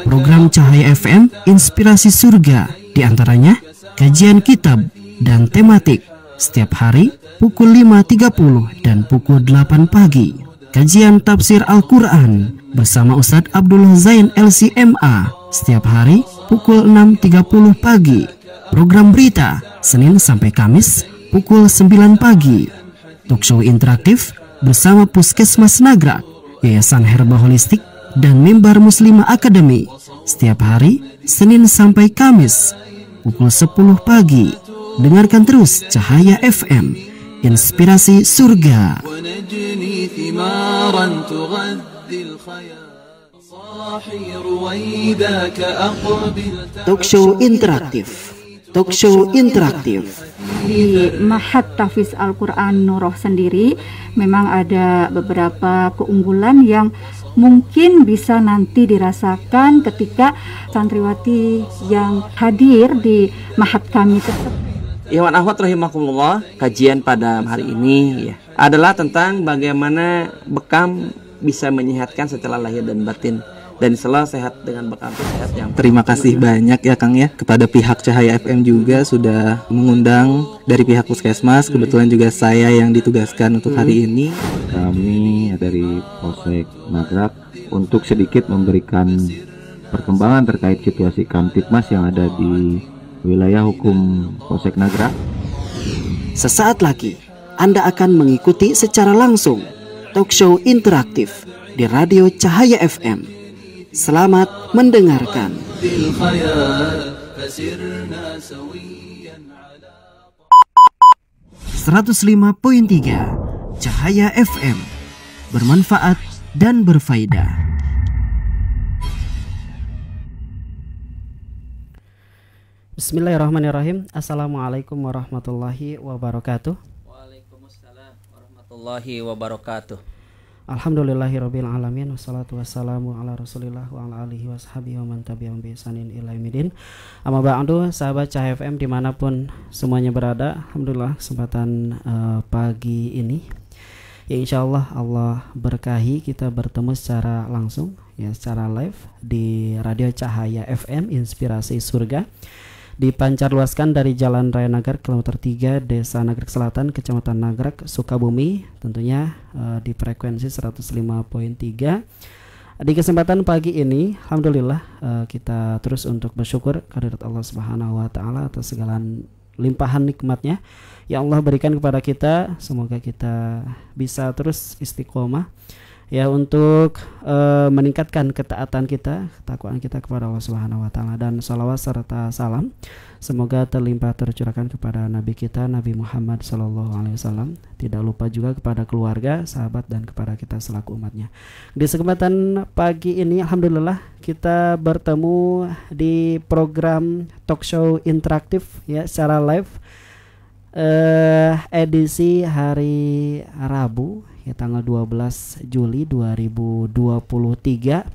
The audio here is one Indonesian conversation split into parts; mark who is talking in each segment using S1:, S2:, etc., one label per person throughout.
S1: Program Cahaya FM Inspirasi Surga, diantaranya kajian kitab dan tematik setiap hari pukul 5.30 dan pukul 8 pagi. Kajian tafsir Al-Quran bersama Ustadz Abdullah Zain LCMA setiap hari pukul 6.30 pagi. Program berita Senin sampai Kamis pukul 9 pagi. Talkshow interaktif bersama Puskesmas Nagrak, Yayasan Herba Holistik, dan Mimbar Muslimah Academy setiap hari Senin sampai Kamis pukul 10 pagi. Dengarkan terus Cahaya FM Inspirasi Surga. Talkshow interaktif. Talkshow interaktif.
S2: Di Mahat Tahfiz Al-Quran Nuroh sendiri memang ada beberapa keunggulan yang mungkin bisa nanti dirasakan ketika santriwati yang hadir di Mahat kami tersebut.
S3: Ikhwan akhwat rahimakumullah, kajian pada hari ini adalah tentang bagaimana bekam bisa menyehatkan secara lahir dan batin, dan selalu sehat dengan bekam sehat yang.
S4: Terima kasih banyak ya Kang ya kepada pihak Cahaya FM juga sudah mengundang dari pihak Puskesmas. Kebetulan juga saya yang ditugaskan untuk hari ini.
S5: Kami dari Polsek Nagrak untuk sedikit memberikan perkembangan terkait situasi Kamtibmas yang ada di wilayah hukum Polsek Nagrak.
S1: Sesaat lagi Anda akan mengikuti secara langsung talkshow interaktif di Radio Cahaya FM. Selamat mendengarkan. 105.3 Cahaya FM, bermanfaat dan berfaedah.
S6: Bismillahirrahmanirrahim. Assalamualaikum warahmatullahi wabarakatuh.
S3: Waalaikumsalam warahmatullahi wabarakatuh.
S6: Alhamdulillahirabbil alamin, wassalatu wassalamu ala Rasulillah wa ala alihi washabihi wa man tabi'ahum bi ihsanin ila yaumil. Amma ba'du, sahabat Cahaya FM dimanapun semuanya berada, alhamdulillah kesempatan pagi ini ya insyaallah Allah berkahi kita bertemu secara langsung ya, secara live di Radio Cahaya FM Inspirasi Surga, dipancarluaskan dari Jalan Raya Nagrak kilometer 3 Desa Nagrak Selatan, Kecamatan Nagrak, Sukabumi, tentunya di frekuensi 105.3. Di kesempatan pagi ini alhamdulillah kita terus untuk bersyukur kehadirat Allah Subhanahu wa taala atas segala limpahan nikmatnya yang Allah berikan kepada kita. Semoga kita bisa terus istiqomah ya untuk meningkatkan ketaatan kita, ketakwaan kita kepada Allah Subhanahu wa taala, dan salawat serta salam semoga terlimpah tercurahkan kepada Nabi kita Nabi Muhammad sallallahu alaihi wasallam, tidak lupa juga kepada keluarga, sahabat, dan kepada kita selaku umatnya. Di kesempatan pagi ini alhamdulillah kita bertemu di program talkshow interaktif ya secara live edisi hari Rabu ya, tanggal 12 Juli 2023,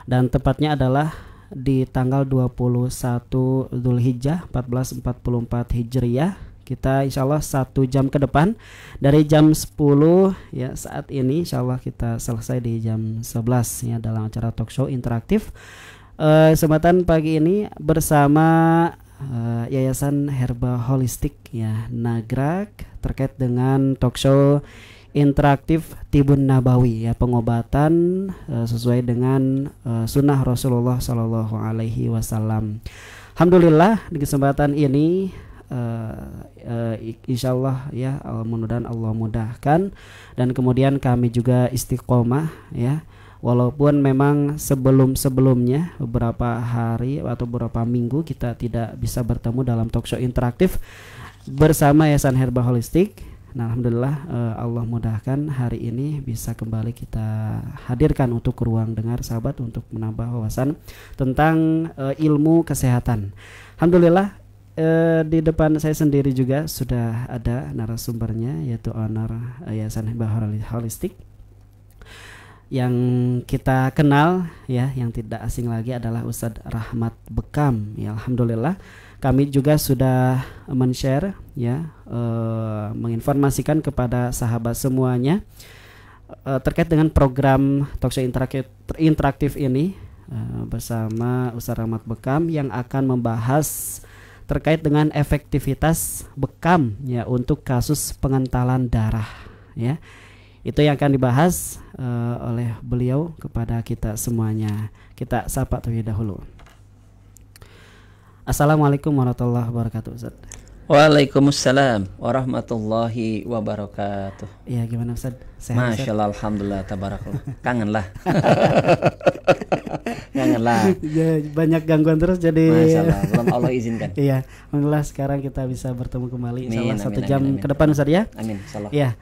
S6: dan tepatnya adalah di tanggal 21 Dzulhijjah 1444 Hijriyah. Kita insyaallah 1 jam ke depan dari jam 10 ya saat ini insyaallah kita selesai di jam 11 ya dalam acara talkshow interaktif kesempatan pagi ini bersama Yayasan Herba Holistik ya Nagrak terkait dengan talkshow interaktif Tibun Nabawi ya, pengobatan sesuai dengan sunnah Rasulullah Sallallahu Alaihi Wasallam. Alhamdulillah di kesempatan ini insyaallah ya mudah-mudahan Allah mudahkan, dan kemudian kami juga istiqomah ya, walaupun memang sebelum-sebelumnya beberapa hari atau beberapa minggu kita tidak bisa bertemu dalam talkshow interaktif bersama Yayasan Herba Holistik. Nah alhamdulillah Allah mudahkan hari ini bisa kembali kita hadirkan untuk ruang dengar sahabat untuk menambah wawasan tentang ilmu kesehatan. Alhamdulillah di depan saya sendiri juga sudah ada narasumbernya, yaitu owner Yayasan Herba Holistik yang kita kenal ya, yang tidak asing lagi adalah Ustadz Rahmat Bekam ya. Alhamdulillah kami juga sudah men-share ya, menginformasikan kepada sahabat semuanya terkait dengan program talkshow interaktif ini bersama Ustaz Rahmat Bekam yang akan membahas terkait dengan efektivitas bekam ya untuk kasus pengentalan darah ya. Itu yang akan dibahas oleh beliau kepada kita semuanya. Kita sapa terlebih dahulu. Assalamualaikum warahmatullahi wabarakatuh, Ustaz.
S3: Waalaikumsalam warahmatullahi wabarakatuh.
S6: Iya, gimana Ustaz? Sehat?
S3: Masya Allah, alhamdulillah, tabarakallah. Kangen lah. Kangen lah.
S6: Ya, banyak gangguan terus jadi.
S3: Masya Allah, belum Allah izinkan.
S6: Iya, alhamdulillah sekarang kita bisa bertemu kembali.
S3: Amin,
S6: Insyaallah 1
S3: amin,
S6: jam
S3: amin,
S6: ke depan Ustaz ya.
S3: Amin, insyaallah.
S6: Iya.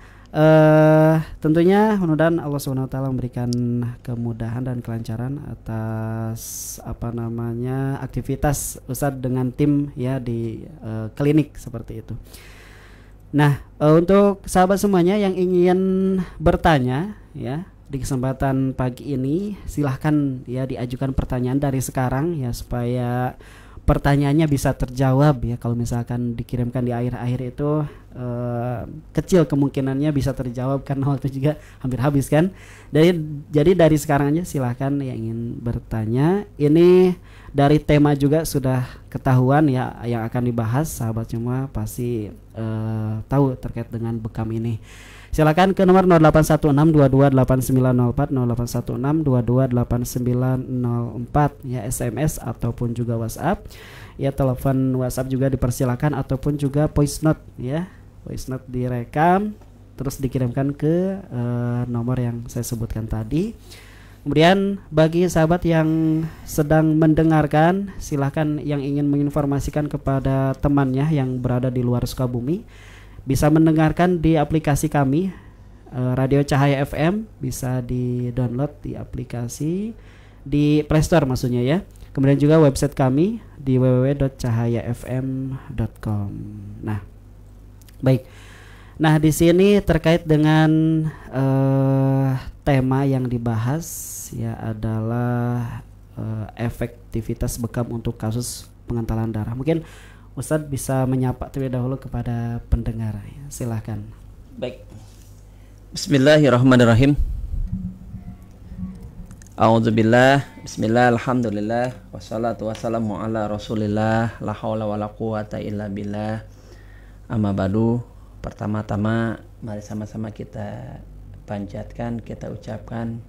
S6: Tentunya mudah-mudahan Allah SWT memberikan kemudahan dan kelancaran atas aktivitas Ustadz dengan tim ya di klinik seperti itu. Nah, untuk sahabat semuanya yang ingin bertanya ya di kesempatan pagi ini, silahkan ya diajukan pertanyaan dari sekarang ya supaya pertanyaannya bisa terjawab ya. Kalau misalkan dikirimkan di akhir-akhir itu kecil kemungkinannya bisa terjawab karena waktu juga hampir habis kan. Jadi dari sekarang aja silahkan yang ingin bertanya. Ini dari tema juga sudah ketahuan ya yang akan dibahas, sahabat semua pasti tahu terkait dengan bekam ini. Silakan ke nomor 0816228904 0816228904 ya, SMS ataupun juga WhatsApp. Ya, telepon WhatsApp juga dipersilakan ataupun juga voice note ya. Voice note direkam terus dikirimkan ke nomor yang saya sebutkan tadi. Kemudian bagi sahabat yang sedang mendengarkan, silahkan yang ingin menginformasikan kepada temannya yang berada di luar Sukabumi, bisa mendengarkan di aplikasi kami Radio Cahaya FM, bisa di-download di aplikasi di Play Store maksudnya ya. Kemudian juga website kami di www.cahayafm.com. Nah, baik. Nah, di sini terkait dengan tema yang dibahas ya adalah efektivitas bekam untuk kasus pengentalan darah. Mungkin Ustadz bisa menyapa terlebih dahulu kepada pendengar ya. Silahkan.
S3: Baik. Bismillahirrahmanirrahim. A'udzubillah. Bismillah, alhamdulillah, wassalatu wassalamu ala rasulillah, la haula wala quwata illa billah. Amma ba'du. Pertama-tama mari sama-sama kita panjatkan, kita ucapkan,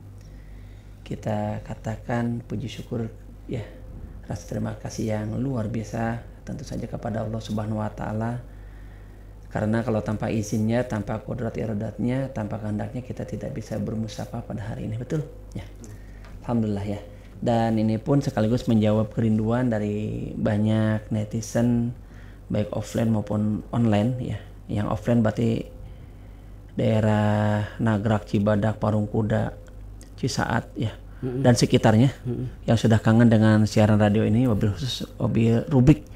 S3: kita katakan puji syukur ya, rasa terima kasih yang luar biasa tentu saja kepada Allah Subhanahu wa taala. Karena kalau tanpa izinnya, tanpa kodrat iradatnya, tanpa kehendaknya kita tidak bisa bermusafah pada hari ini, betul? Ya. Alhamdulillah ya. Dan ini pun sekaligus menjawab kerinduan dari banyak netizen baik offline maupun online ya. Yang offline berarti daerah Nagrak, Cibadak, Parung Kuda, Cisaat ya, dan sekitarnya yang sudah kangen dengan siaran radio ini, wabil khusus wabil rubrik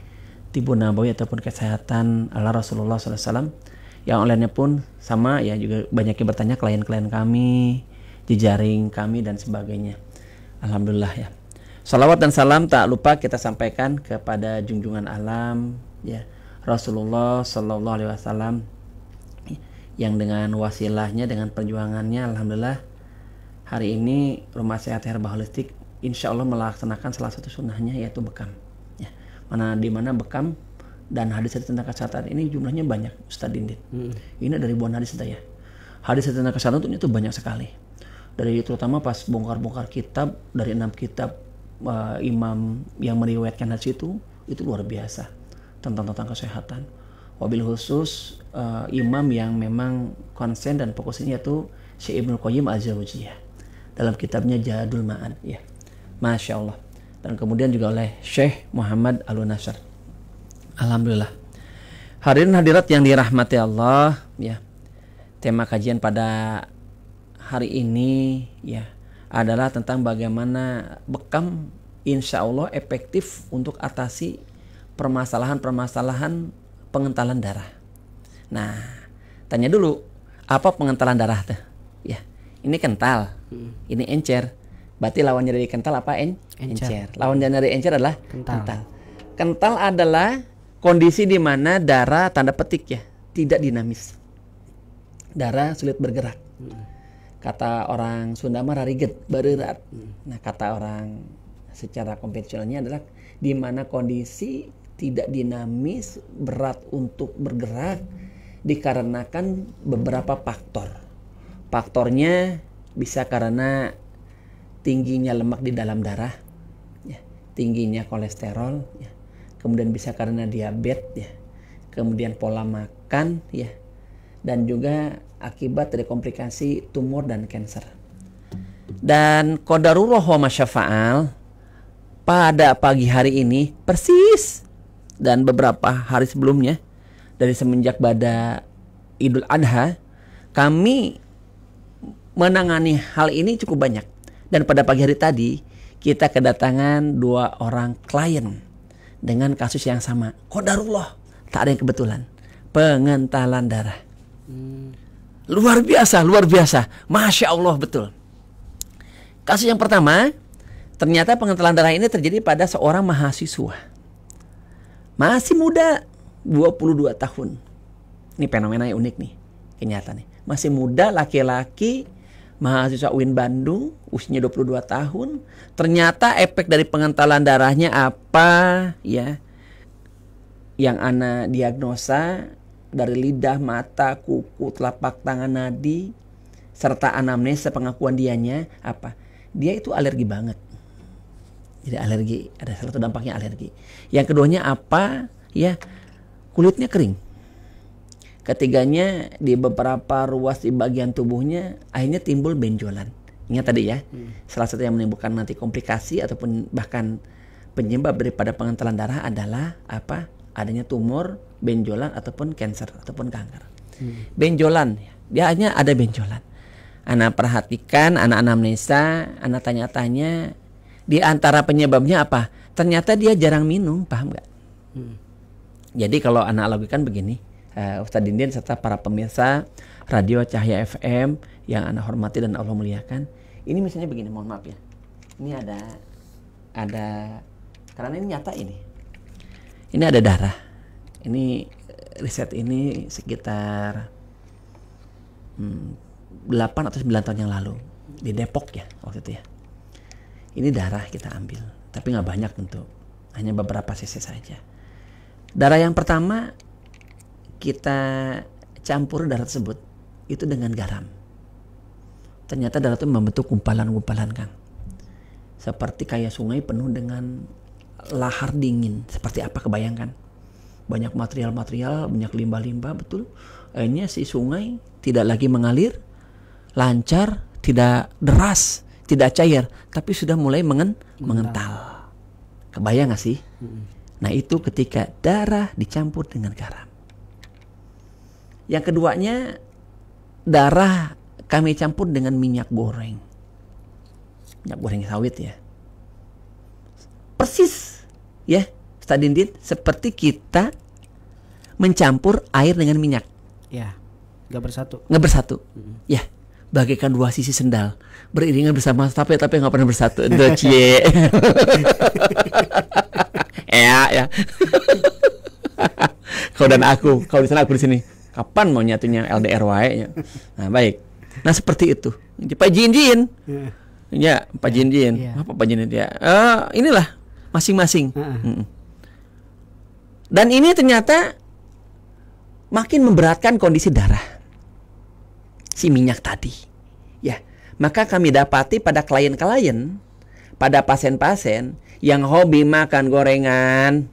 S3: Tibun Nabawi ataupun kesehatan ala Rasulullah SAW. Yang online-nya pun sama ya, juga banyak yang bertanya klien-klien kami, jejaring kami dan sebagainya. Alhamdulillah ya. Salawat dan salam tak lupa kita sampaikan kepada junjungan alam ya, Rasulullah Sallallahu Alaihi Wasallam, yang dengan wasilahnya, dengan perjuangannya, alhamdulillah hari ini Rumah Sehat Herba Holistik insya Allah melaksanakan salah satu sunnahnya, yaitu bekam ya. Di mana bekam dan hadis tentang kesehatan ini jumlahnya banyak, Ustadz Dindin. Ini dari ribuan hadis ya. Hadis tentang kesehatan itu banyak sekali. Dari terutama pas bongkar-bongkar kitab, dari 6 kitab imam yang meriwayatkan hadis itu luar biasa tentang kesehatan. Wabil khusus imam yang memang konsen dan fokusnya yaitu Syekh Ibnu Qayyim Al-Jauziyah dalam kitabnya Jadul Ma'ad ya. Masya Allah. Dan kemudian juga oleh Syekh Muhammad Al-Nasr. Alhamdulillah. Hadirin hadirat yang dirahmati Allah ya. Tema kajian pada hari ini ya adalah tentang bagaimana bekam insya Allah efektif untuk atasi permasalahan-permasalahan pengentalan darah. Nah, tanya dulu, apa pengentalan darah tuh? Ya, ini kental, ini encer. Berarti lawannya dari kental apa? Encer. Lawannya dari encer adalah kental. Kental adalah kondisi di mana darah, tanda petik ya, tidak dinamis. Darah sulit bergerak. Kata orang Sunda mah rariget, bererat. Nah, kata orang secara konvensionalnya adalah di mana kondisi tidak dinamis, berat untuk bergerak dikarenakan beberapa faktor. Faktornya bisa karena tingginya lemak di dalam darah, ya, tingginya kolesterol, ya, kemudian bisa karena diabetes, ya, kemudian pola makan, ya, dan juga akibat dari komplikasi tumor dan kanker. Dan qadarullah wa masyafa'al, pada pagi hari ini persis dan beberapa hari sebelumnya, dari semenjak pada Idul Adha, kami menangani hal ini cukup banyak. Dan pada pagi hari tadi kita kedatangan 2 orang klien dengan kasus yang sama. Qadarullah, tak ada yang kebetulan. Pengentalan darah. Luar biasa, luar biasa. Masya Allah, betul. Kasus yang pertama, ternyata pengentalan darah ini terjadi pada seorang mahasiswa. Masih muda, 22 tahun. Ini fenomena yang unik nih, kenyataan nih. Masih muda, laki-laki, mahasiswa UIN Bandung, usianya 22 tahun. Ternyata efek dari pengentalan darahnya apa, ya? Yang ana diagnosa dari lidah, mata, kuku, telapak tangan, nadi, serta anamnesa pengakuan dianya apa? Dia itu alergi banget. Jadi alergi, ada salah satu dampaknya alergi. Yang keduanya apa? Ya, kulitnya kering. Ketiganya di beberapa ruas di bagian tubuhnya akhirnya timbul benjolan. Ingat tadi ya, salah satu yang menimbulkan nanti komplikasi ataupun bahkan penyebab daripada pengentalan darah adalah apa? Adanya tumor, benjolan ataupun kanker ataupun kanker. Benjolan, dia hanya ada benjolan. Ana perhatikan, ana anamnesa, ana tanya-tanya, di antara penyebabnya apa? Ternyata dia jarang minum, paham nggak? Jadi kalau ana lakukan begini, Ustadz Dindin serta para pemirsa Radio Cahaya FM yang ana hormati dan Allah muliakan, ini misalnya begini, mohon maaf ya. Ini ada karena ini nyata ini. Ini ada darah. Ini riset ini sekitar 8 atau 9 tahun yang lalu di Depok ya waktu itu ya. Ini darah kita ambil, tapi nggak banyak tentu, hanya beberapa cc saja. Darah yang pertama kita campur darah tersebut itu dengan garam. Ternyata darah itu membentuk gumpalan-gumpalan, Kang. Seperti kayak sungai penuh dengan lahar dingin. Seperti apa, kebayangkan? Banyak material-material, banyak limbah-limbah, betul. Akhirnya si sungai tidak lagi mengalir lancar, tidak deras, tidak cair, tapi sudah mulai mengental. Kebayang gak sih? Nah itu ketika darah dicampur dengan garam. Yang keduanya, darah kami campur dengan minyak goreng. Minyak goreng sawit ya. Persis ya, Ustadz Dindin, seperti kita mencampur air dengan minyak.
S6: Ya, nggak bersatu.
S3: Nggak bersatu. Ya, bagaikan dua sisi sendal beriringan bersama tapi nggak pernah bersatu. Cie. Ya. Kau dan aku, kau di sana, aku di sini. Kapan mau nyatunya LDR wae? Nah, baik. Nah, seperti itu. Pak Jin. Ya, Pak Jin. Apa Pak Jin dia? Inilah masing-masing. Dan ini ternyata makin memberatkan kondisi darah si minyak tadi. Ya, maka kami dapati pada klien-klien, pada pasien-pasien yang hobi makan gorengan.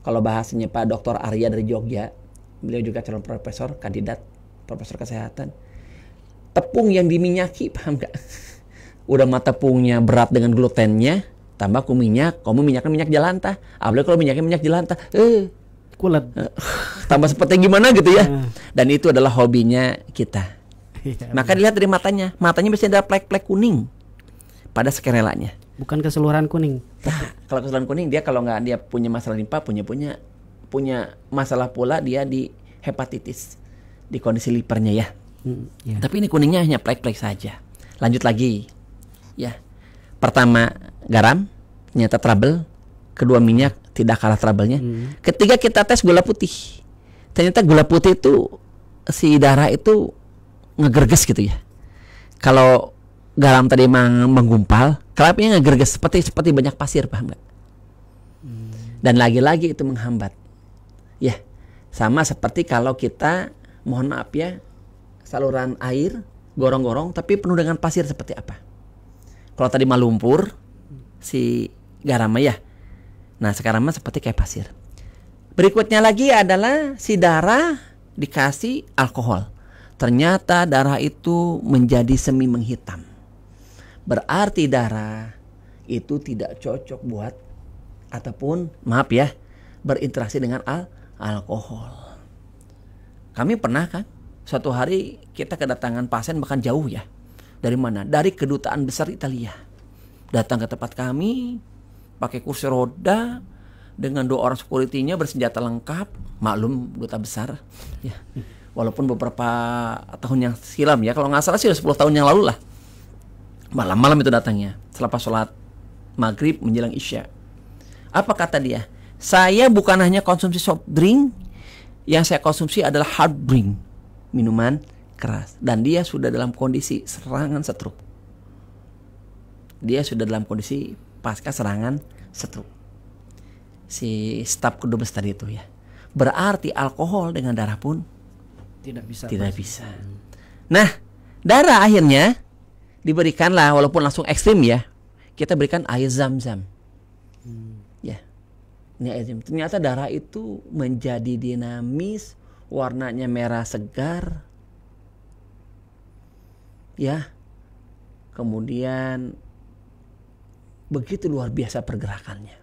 S3: Kalau bahasanya Pak Dr. Arya dari Jogja, beliau juga calon profesor, kandidat profesor kesehatan. Tepung yang diminyaki, paham gak? Udah mah tepungnya berat dengan glutennya, tambah minyak, kamu minyaknya minyak jelantah. Apalagi kalau minyaknya minyak jelantah,
S6: kulat.
S3: Tambah seperti gimana gitu ya. Dan itu adalah hobinya kita. Maka dilihat dari matanya biasanya ada plek-plek kuning pada skerelanya.
S6: Bukan keseluruhan kuning.
S3: Nah, kalau keseluruhan kuning dia kalau nggak dia punya masalah limpa, punya masalah pula dia di hepatitis, di kondisi livernya ya. Tapi ini kuningnya hanya plek-plek saja. Lanjut lagi. Ya. Pertama garam, ternyata trouble. Kedua minyak, tidak kalah trouble-nya. Ketiga kita tes gula putih. Ternyata gula putih itu si darah itu ngegerges gitu ya. Kalau garam tadi menggumpal, kelapanya ngegerges seperti banyak pasir, paham nggak? Dan lagi-lagi itu menghambat. Ya, sama seperti kalau kita, mohon maaf ya, saluran air gorong-gorong tapi penuh dengan pasir seperti apa? Kalau tadi mah lumpur, si garam ya. Nah, sekarang mah seperti kayak pasir. Berikutnya lagi adalah si darah dikasih alkohol. Ternyata darah itu menjadi semi menghitam. Berarti darah itu tidak cocok buat ataupun maaf ya, berinteraksi dengan alkohol. Kami pernah kan suatu hari kita kedatangan pasien bahkan jauh ya. Dari mana? Dari kedutaan besar Italia. Datang ke tempat kami pakai kursi roda dengan 2 orang security-nya bersenjata lengkap. Maklum duta besar ya. Walaupun beberapa tahun yang silam ya, kalau nggak salah sih 10 tahun yang lalu lah. Malam-malam itu datangnya selepas sholat maghrib menjelang isya. Apa kata dia? Saya bukan hanya konsumsi soft drink, yang saya konsumsi adalah hard drink, minuman keras. Dan dia sudah dalam kondisi serangan stroke. Dia sudah dalam kondisi pasca serangan stroke. Si staf kedubes tadi itu ya. Berarti alkohol dengan darah pun tidak bisa. Nah, darah akhirnya diberikanlah, walaupun langsung ekstrim ya, kita berikan air zam-zam. Ya, ini air zam. Ternyata darah itu menjadi dinamis, warnanya merah segar. Ya, kemudian begitu luar biasa pergerakannya.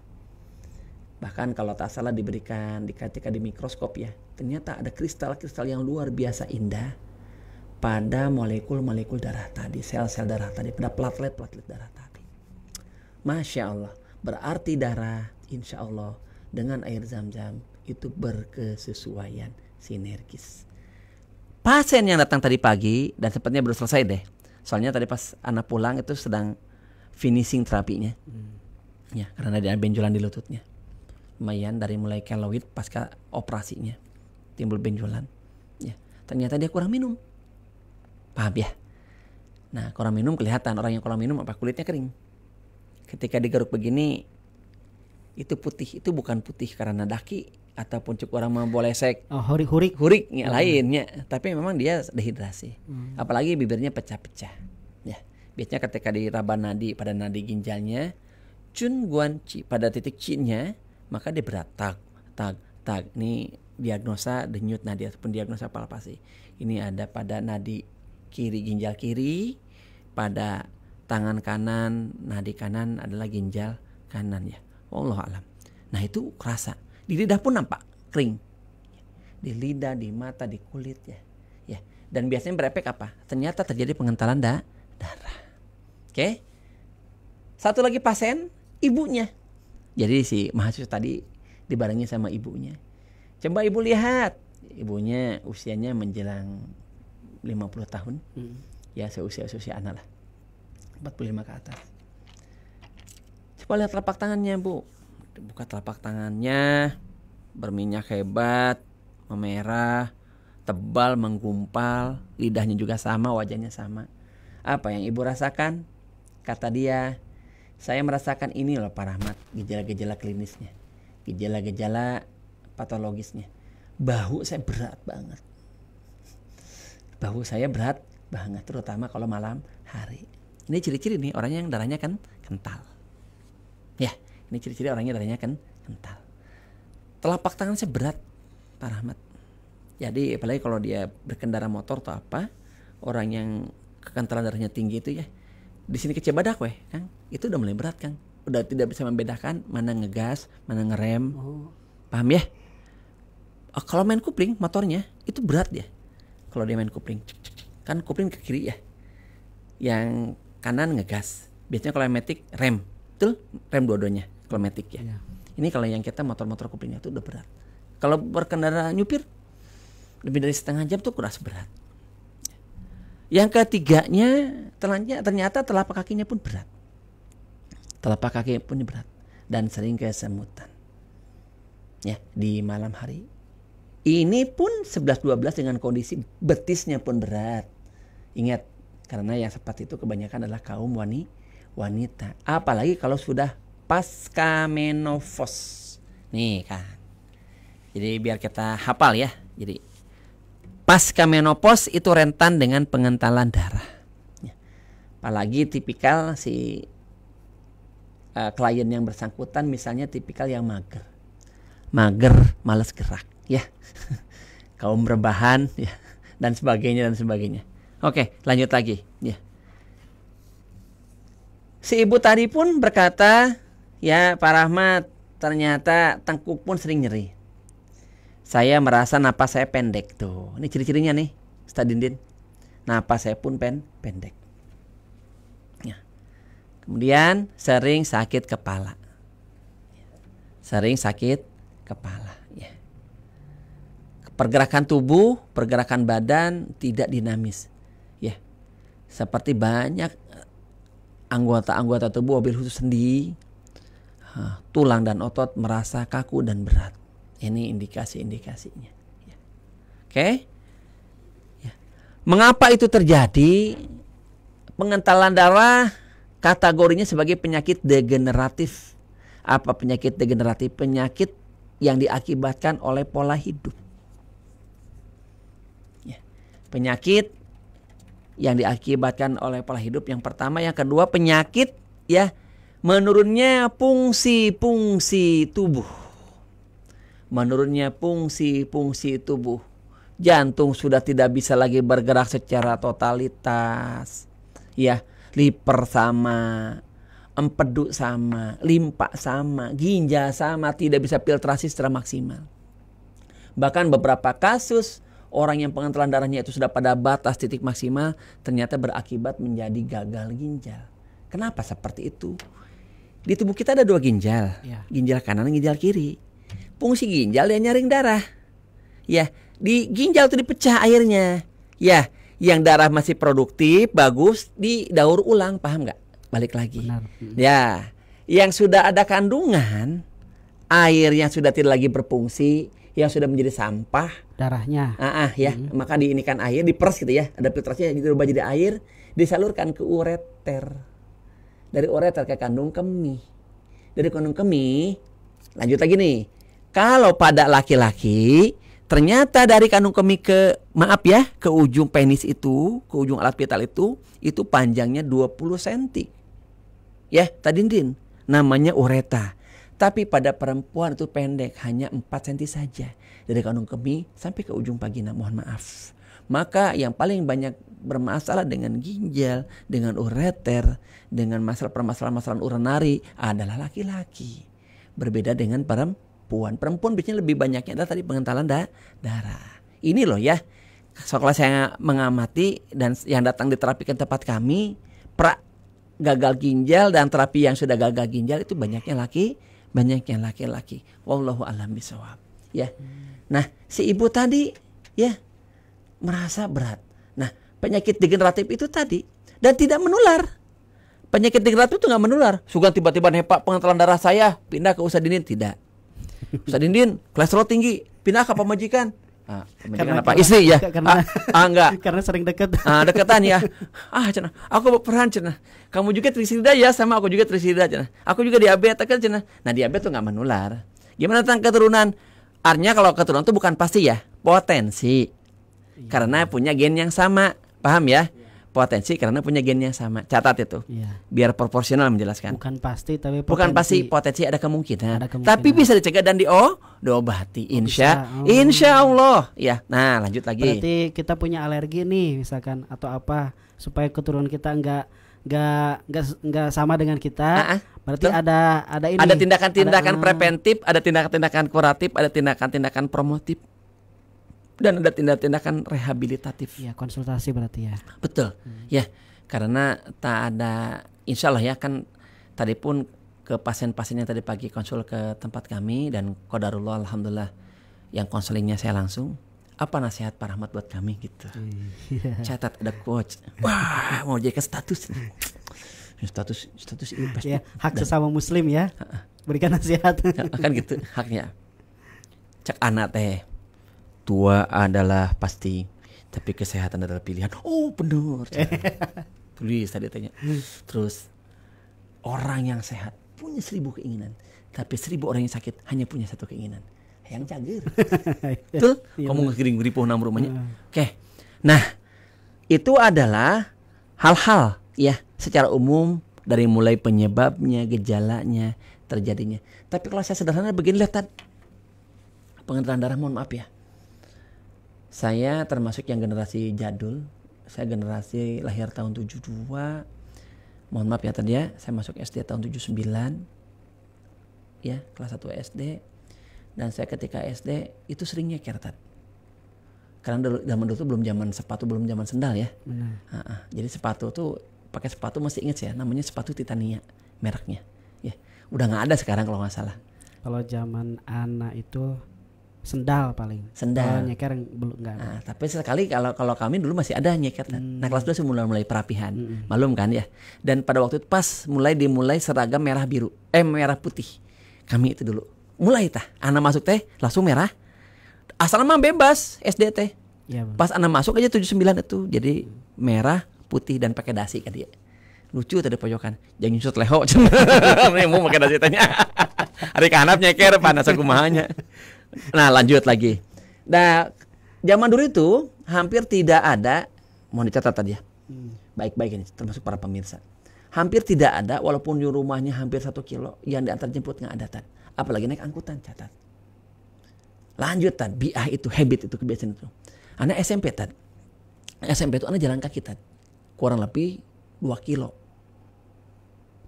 S3: Bahkan kalau tak salah diberikan ketika di mikroskop ya, ternyata ada kristal-kristal yang luar biasa indah pada molekul-molekul darah tadi, sel-sel darah tadi, pada platelet-platelet darah tadi. Masya Allah, berarti darah insya Allah dengan air zam-zam itu berkesesuaian, sinergis. Pasien yang datang tadi pagi dan sepertinya baru selesai deh, soalnya tadi pas anak pulang itu sedang finishing terapinya, ya karena ada benjolan di lututnya. Lumayan dari mulai keloid pasca operasinya timbul benjolan ya, ternyata dia kurang minum, paham ya? Nah, kurang minum kelihatan, orang yang kurang minum apa, kulitnya kering. Ketika digaruk begini itu putih, itu bukan putih karena daki ataupun cukup orang mau bolesek huriknya lainnya, tapi memang dia dehidrasi. Apalagi bibirnya pecah-pecah ya. Biasanya ketika diraba nadi pada nadi ginjalnya Chun Guan Chi pada titik Chi-nya, maka dia berat tag. Ini diagnosa denyut nadi ataupun diagnosa palpasi. Ini ada pada nadi kiri, ginjal kiri, pada tangan kanan, nadi kanan adalah ginjal kanan ya. Wallahu alam. Nah, itu kerasa. Di lidah pun nampak kering. Di lidah, di mata, di kulit ya. Ya. Dan biasanya berefek apa? Ternyata terjadi pengentalan darah. Oke. Satu lagi pasien, ibunya. Jadi si mahasiswa tadi dibarengi sama ibunya. Coba ibu lihat, ibunya usianya menjelang 50 tahun. Ya, seusia anak lah. 45 ke atas. Coba lihat telapak tangannya, Bu. Buka telapak tangannya, berminyak hebat, memerah, tebal, menggumpal, lidahnya juga sama, wajahnya sama. Apa yang ibu rasakan? Kata dia, saya merasakan ini loh Pak Rahmat, gejala-gejala klinisnya, gejala-gejala patologisnya. Bahu saya berat banget. Bahu saya berat banget, terutama kalau malam hari. Ini ciri-ciri nih orangnya yang darahnya kan kental. Ya, ini ciri-ciri orangnya darahnya kan kental. Telapak tangan saya berat Pak Rahmat. Jadi apalagi kalau dia berkendara motor atau apa, orang yang kekentalan darahnya tinggi itu ya, di sini ke Cibadak weh, Kang, itu udah mulai berat, Kang. Udah tidak bisa membedakan mana ngegas, mana ngerem. Paham ya? Kalau main kupling motornya itu berat ya. Kalau dia main kupling, kan kupling ke kiri ya. Yang kanan ngegas. Biasanya kalau yang matic rem, betul? Rem dua-duanya kalau matic ya. Ini kalau yang kita motor-motor kuplingnya itu udah berat. Kalau berkendara nyupir lebih dari setengah jam tuh kurang berat. Yang ketiganya ternyata telapak kakinya pun berat. Telapak kaki pun berat dan sering kesemutan. Ya, di malam hari. Ini pun 11-12 dengan kondisi betisnya pun berat. Ingat, Karena yang seperti itu kebanyakan adalah kaum wanita. Apalagi kalau sudah pasca menopause. Nih kan. Jadi biar kita hafal ya. Jadi pasca menopause itu rentan dengan pengentalan darah. Apalagi tipikal si klien yang bersangkutan misalnya tipikal yang mager, malas gerak, ya, kaum rebahan, ya, dan sebagainya. Oke, lanjut lagi, ya. Si ibu tadi pun berkata, ya Pak Rahmat, ternyata tengkuk pun sering nyeri. Saya merasa napas saya pendek tuh. Ini ciri-cirinya nih, Ustaz Dindin. Napas saya pun pendek. Kemudian sering sakit kepala. Ya. Pergerakan tubuh, pergerakan badan tidak dinamis. Ya. Seperti banyak anggota-anggota tubuh wabil khusus sendi, tulang dan otot merasa kaku dan berat. Ini indikasi-indikasinya. Ya. Oke. Ya. Mengapa itu terjadi? Pengentalan darah kategorinya sebagai penyakit degeneratif. Apa penyakit degeneratif? Penyakit yang diakibatkan oleh pola hidup. Ya. Penyakit yang diakibatkan oleh pola hidup yang pertama. Yang kedua penyakit ya menurunnya fungsi-fungsi tubuh. Jantung sudah tidak bisa lagi bergerak secara totalitas. Ya. Liver sama, empedu sama, limpa sama, ginjal sama, tidak bisa filtrasi secara maksimal. Bahkan beberapa kasus orang yang pengentalan darahnya itu sudah pada batas titik maksimal, ternyata berakibat menjadi gagal ginjal. Kenapa seperti itu? Di tubuh kita ada 2 ginjal, ginjal kanan dan ginjal kiri. Fungsi ginjal dia nyaring darah. Ya, di ginjal itu dipecah airnya. Ya. Yang darah masih produktif, bagus, didaur ulang, paham nggak? Balik lagi.
S6: Benar.
S3: Ya, yang sudah ada kandungan, air yang sudah tidak lagi berfungsi, yang sudah menjadi sampah,
S6: darahnya.
S3: Ya, maka diinikan air, diperes gitu ya, ada filtrasinya, dirubah jadi air, disalurkan ke ureter. Dari ureter ke kandung kemih. Dari kandung kemih, lanjut lagi nih. Kalau pada laki-laki, ternyata dari kandung kemih ke ujung penis itu, ke ujung alat vital itu panjangnya 20 cm. Ya, tadi Din, namanya ureta. Tapi pada perempuan itu pendek, hanya 4 cm saja. Dari kandung kemih sampai ke ujung vagina, mohon maaf. Maka yang paling banyak bermasalah dengan ginjal, dengan ureter, dengan permasalahan urinari adalah laki-laki. Berbeda dengan perempuan biasanya lebih banyaknya adalah tadi pengentalan darah. Ini loh ya. Setelah saya mengamati dan yang datang diterapikan tempat kami, gagal ginjal dan terapi yang sudah gagal ginjal itu banyaknya laki-laki. Wallahu a'lam bishawab. Ya. Nah, si ibu tadi ya merasa berat. Nah, penyakit degeneratif itu tadi dan tidak menular. Penyakit degeneratif itu nggak menular. Sugan tiba-tiba hepa pengentalan darah saya pindah ke Ustaz Dindin, tidak. Ustaz Dindin, kolesterol tinggi, pindah ke pemajikan. Pemajikan apa? Istri ya? Enggak.
S6: Karena sering dekat.
S3: Deketan ya. Cenah. Aku berperan cenah. Kamu juga trisilida ya, sama aku juga trisilida cenah. Aku juga diabetes kan cenah. Nah, diabetes tuh enggak menular. Gimana tentang keturunan? Artinya kalau keturunan itu bukan pasti ya, potensi. Karena punya gen yang sama. Paham ya? Potensi karena punya gen yang sama. Catat itu. Biar proporsional menjelaskan.
S6: Bukan pasti tapi potensi.
S3: Bukan pasti, potensi ada kemungkinan. Tapi bisa dicegah dan diobati. Insya Allah. Ya. Nah, lanjut lagi.
S6: Berarti kita punya alergi nih misalkan atau apa supaya keturunan kita enggak sama dengan kita. Berarti ada ini.
S3: Ada tindakan-tindakan preventif, ada tindakan-tindakan kuratif, ada tindakan-tindakan promotif. Dan ada tindakan rehabilitatif.
S6: Ya, konsultasi berarti ya.
S3: Betul. Ya, karena tak ada, insya Allah ya kan tadi pun ke pasien-pasien yang tadi pagi konsul ke tempat kami dan qadarullah alhamdulillah yang konselingnya saya langsung. Apa nasihat Pak Rahmat buat kami gitu. Catat ada coach. Wah, mau jadi ke status ini pasti.
S6: Ya, hak sesama muslim ya. Berikan nasihat.
S3: Kan gitu haknya. Cek anak teh. Tua adalah pasti Tapi kesehatan adalah pilihan. Oh benar. Tulis tadi tanya. Terus orang yang sehat punya 1000 keinginan, tapi 1000 orang yang sakit hanya punya 1 keinginan. Yang cager. Betul? Kamu ngegiring ripuh nam rumahnya. Oke. Nah, itu adalah hal-hal ya secara umum dari mulai penyebabnya, gejalanya, terjadinya. Tapi kalau saya sederhana begini, lihat pengendaran darah, mohon maaf ya. Saya termasuk yang generasi jadul. Saya generasi lahir tahun 72. Mohon maaf ya tadi ya, saya masuk SD tahun 79. Ya, kelas 1 SD. Dan saya ketika SD itu sering nyeker karena zaman dulu tuh belum zaman sepatu, belum zaman sendal ya. Jadi sepatu tuh pakai sepatu masih inget ya, namanya sepatu Titania mereknya. Ya, udah nggak ada sekarang kalau nggak salah.
S6: Kalau zaman anak itu sendal paling.
S3: Sendal.
S6: Nyeker belum nggak ada.
S3: Tapi sekali kalau kami dulu masih ada nyeker. Nah kelas 2 mulai perapihan, malum kan ya. Dan pada waktu itu pas dimulai seragam merah biru, merah putih. Kami itu dulu mulai anak masuk langsung merah. Asal mah bebas SD
S6: Ya,
S3: pas anak masuk aja 79 itu jadi merah putih dan pakai dasi kan dia. Lucu tadi pojokan. Jangan nyusut leho. Mau pakai dasi tanya. Hari kanap nyeker panas aku mahanya. Nah lanjut lagi. Nah zaman dulu itu hampir tidak ada, mohon dicatat tadi ya, baik-baik ini termasuk para pemirsa, hampir tidak ada walaupun di rumahnya hampir 1 kilo yang diantar jemput nggak ada apalagi naik angkutan, catat. Lanjut biah itu, habit itu, kebiasaan itu. Anak SMP SMP itu anak jalan kaki kurang lebih 2 kilo,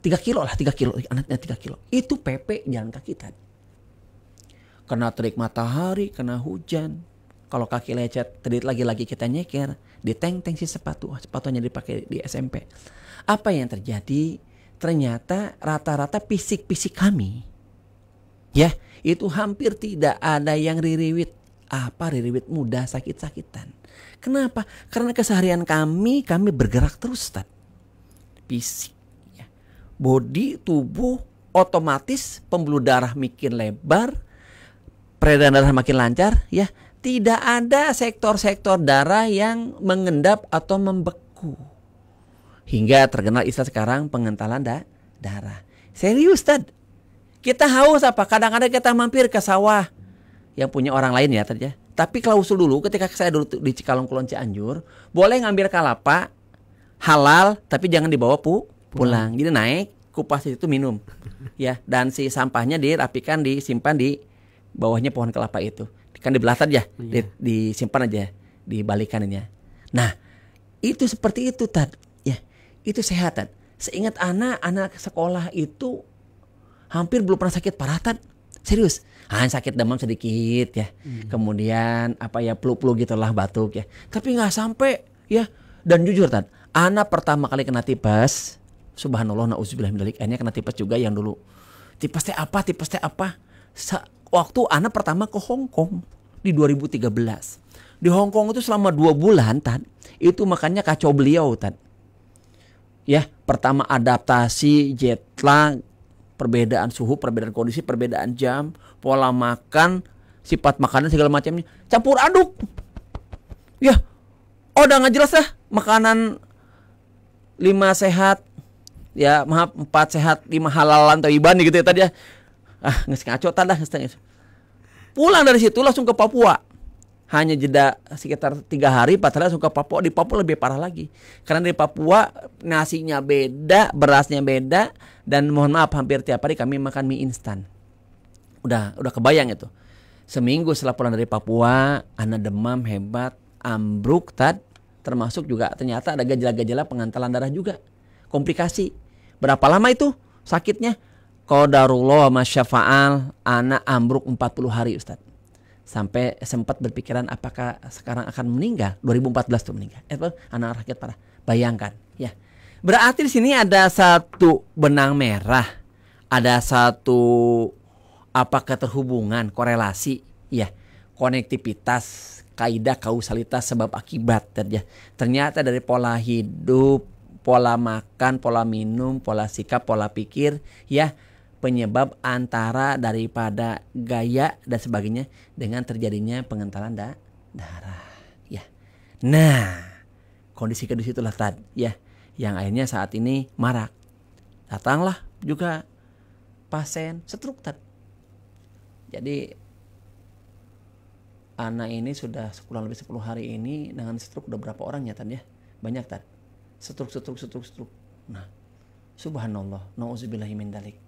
S3: 3 kilo lah, 3 kilo anaknya 3 kilo itu PP jalan kaki kena terik matahari, kena hujan. Kalau kaki lecet, tadi lagi-lagi kita nyeker, diteng-teng si sepatunya dipakai di SMP. Apa yang terjadi? Ternyata rata-rata fisik kami, ya itu hampir tidak ada yang ririwit. Apa ririwit mudah sakit-sakitan? Kenapa? Karena keseharian kami bergerak terus, fisik, ya. Body, tubuh, otomatis pembuluh darah makin lebar, peredaran darah makin lancar, ya. Tidak ada sektor-sektor darah yang mengendap atau membeku. Hingga terkenal istilah sekarang pengentalan darah. Serius, kita haus apa? Kadang-kadang kita mampir ke sawah yang punya orang lain ya tadi ya. Tapi klausul dulu ketika saya dulu di Cikalong Kulon Cianjur, boleh ngambil kalapa halal tapi jangan dibawa pulang. Jadi naik kupas itu minum. Ya, dan si sampahnya dirapikan, disimpan di bawahnya pohon kelapa itu. Kan dibelah aja, disimpan aja, dibalikan ini ya. Nah, itu seperti itu ya. Itu sehat Seingat anak sekolah itu hampir belum pernah sakit parah serius. Sakit demam sedikit ya. Kemudian flu gitulah, batuk ya. Tapi nggak sampai ya. Dan jujur anak pertama kali kena tipes, subhanallah nauzubillah min dzalik, akhirnya kena tipes juga yang dulu. Tipes teh apa? Waktu anak pertama ke Hong Kong di 2013. Di Hong Kong itu selama 2 bulan itu makanya kacau beliau Ya, pertama adaptasi, jet lag, perbedaan suhu, perbedaan kondisi, perbedaan jam, pola makan, sifat makanan segala macamnya campur aduk. Ya, udah nggak jelas makanan 5 sehat, ya maaf 4 sehat, 5 halalan thayyiban gitu ya ya. Nges ngaco pulang dari situ langsung ke Papua. Hanya jeda sekitar 3 hari 4 hari langsung ke Papua. Di Papua lebih parah lagi karena di Papua nasinya beda, berasnya beda, dan mohon maaf hampir tiap hari kami makan mie instan. Udah kebayang itu. Seminggu setelah pulang dari Papua, anak demam hebat, ambruk termasuk juga ternyata ada gejala-gejala pengantalan darah juga, komplikasi. Berapa lama itu sakitnya? Qadarullah masyafa'al, anak ambruk 40 hari Ustaz. Sampai sempat berpikiran apakah sekarang akan meninggal. 2014 tuh meninggal. Anak rakyat parah. Bayangkan ya. Berarti di sini ada satu benang merah. Ada satu keterhubungan, korelasi ya. Konektivitas, kaidah kausalitas sebab akibat ya. Ternyata dari pola hidup, pola makan, pola minum, pola sikap, pola pikir ya, penyebab antara daripada gaya dan sebagainya dengan terjadinya pengentalan darah ya. Nah, kondisi itulah tadi ya, yang akhirnya saat ini marak. Datanglah juga pasien stroke tadi. Jadi anak ini sudah kurang lebih 10 hari ini dengan stroke udah berapa orang ya tadi ya? Banyak tadi. Stroke. Nah, subhanallah, nauzubillahi min dzalik.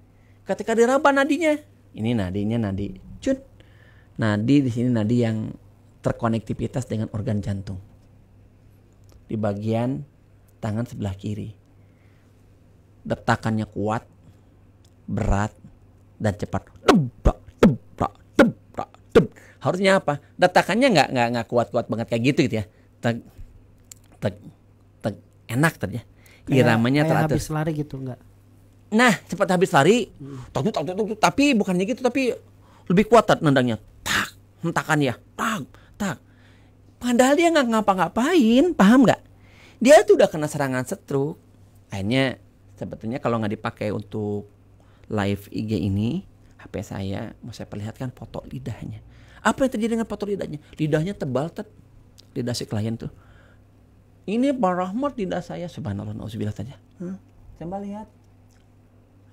S3: Ketika diraba nadinya, ini nadinya nadi cut. Nadi di sini nadi yang terkonektivitas dengan organ jantung. Di bagian tangan sebelah kiri. Detakannya kuat, berat, dan cepat. Debrak. Harusnya apa? Detakannya nggak kuat-kuat banget kayak gitu ya. Teg, enak tadi ya. Iramanya
S6: kayak
S3: teratur.
S6: habis lari gitu enggak?
S3: Nah, cepat habis lari. Tapi bukannya gitu, tapi lebih kuat nendangnya. Tak, hentakan ya. Tak. Padahal dia nggak ngapa-ngapain, paham nggak? Dia tuh udah kena serangan stroke. Akhirnya sebetulnya kalau nggak dipakai untuk live IG ini, HP saya mau saya perlihatkan foto lidahnya. Apa yang terjadi dengan foto lidahnya? Lidahnya tebal, lidah si klien tuh. Ini Pak Rahmat lidah saya, subhanallah, nauzubillah saja. Coba lihat.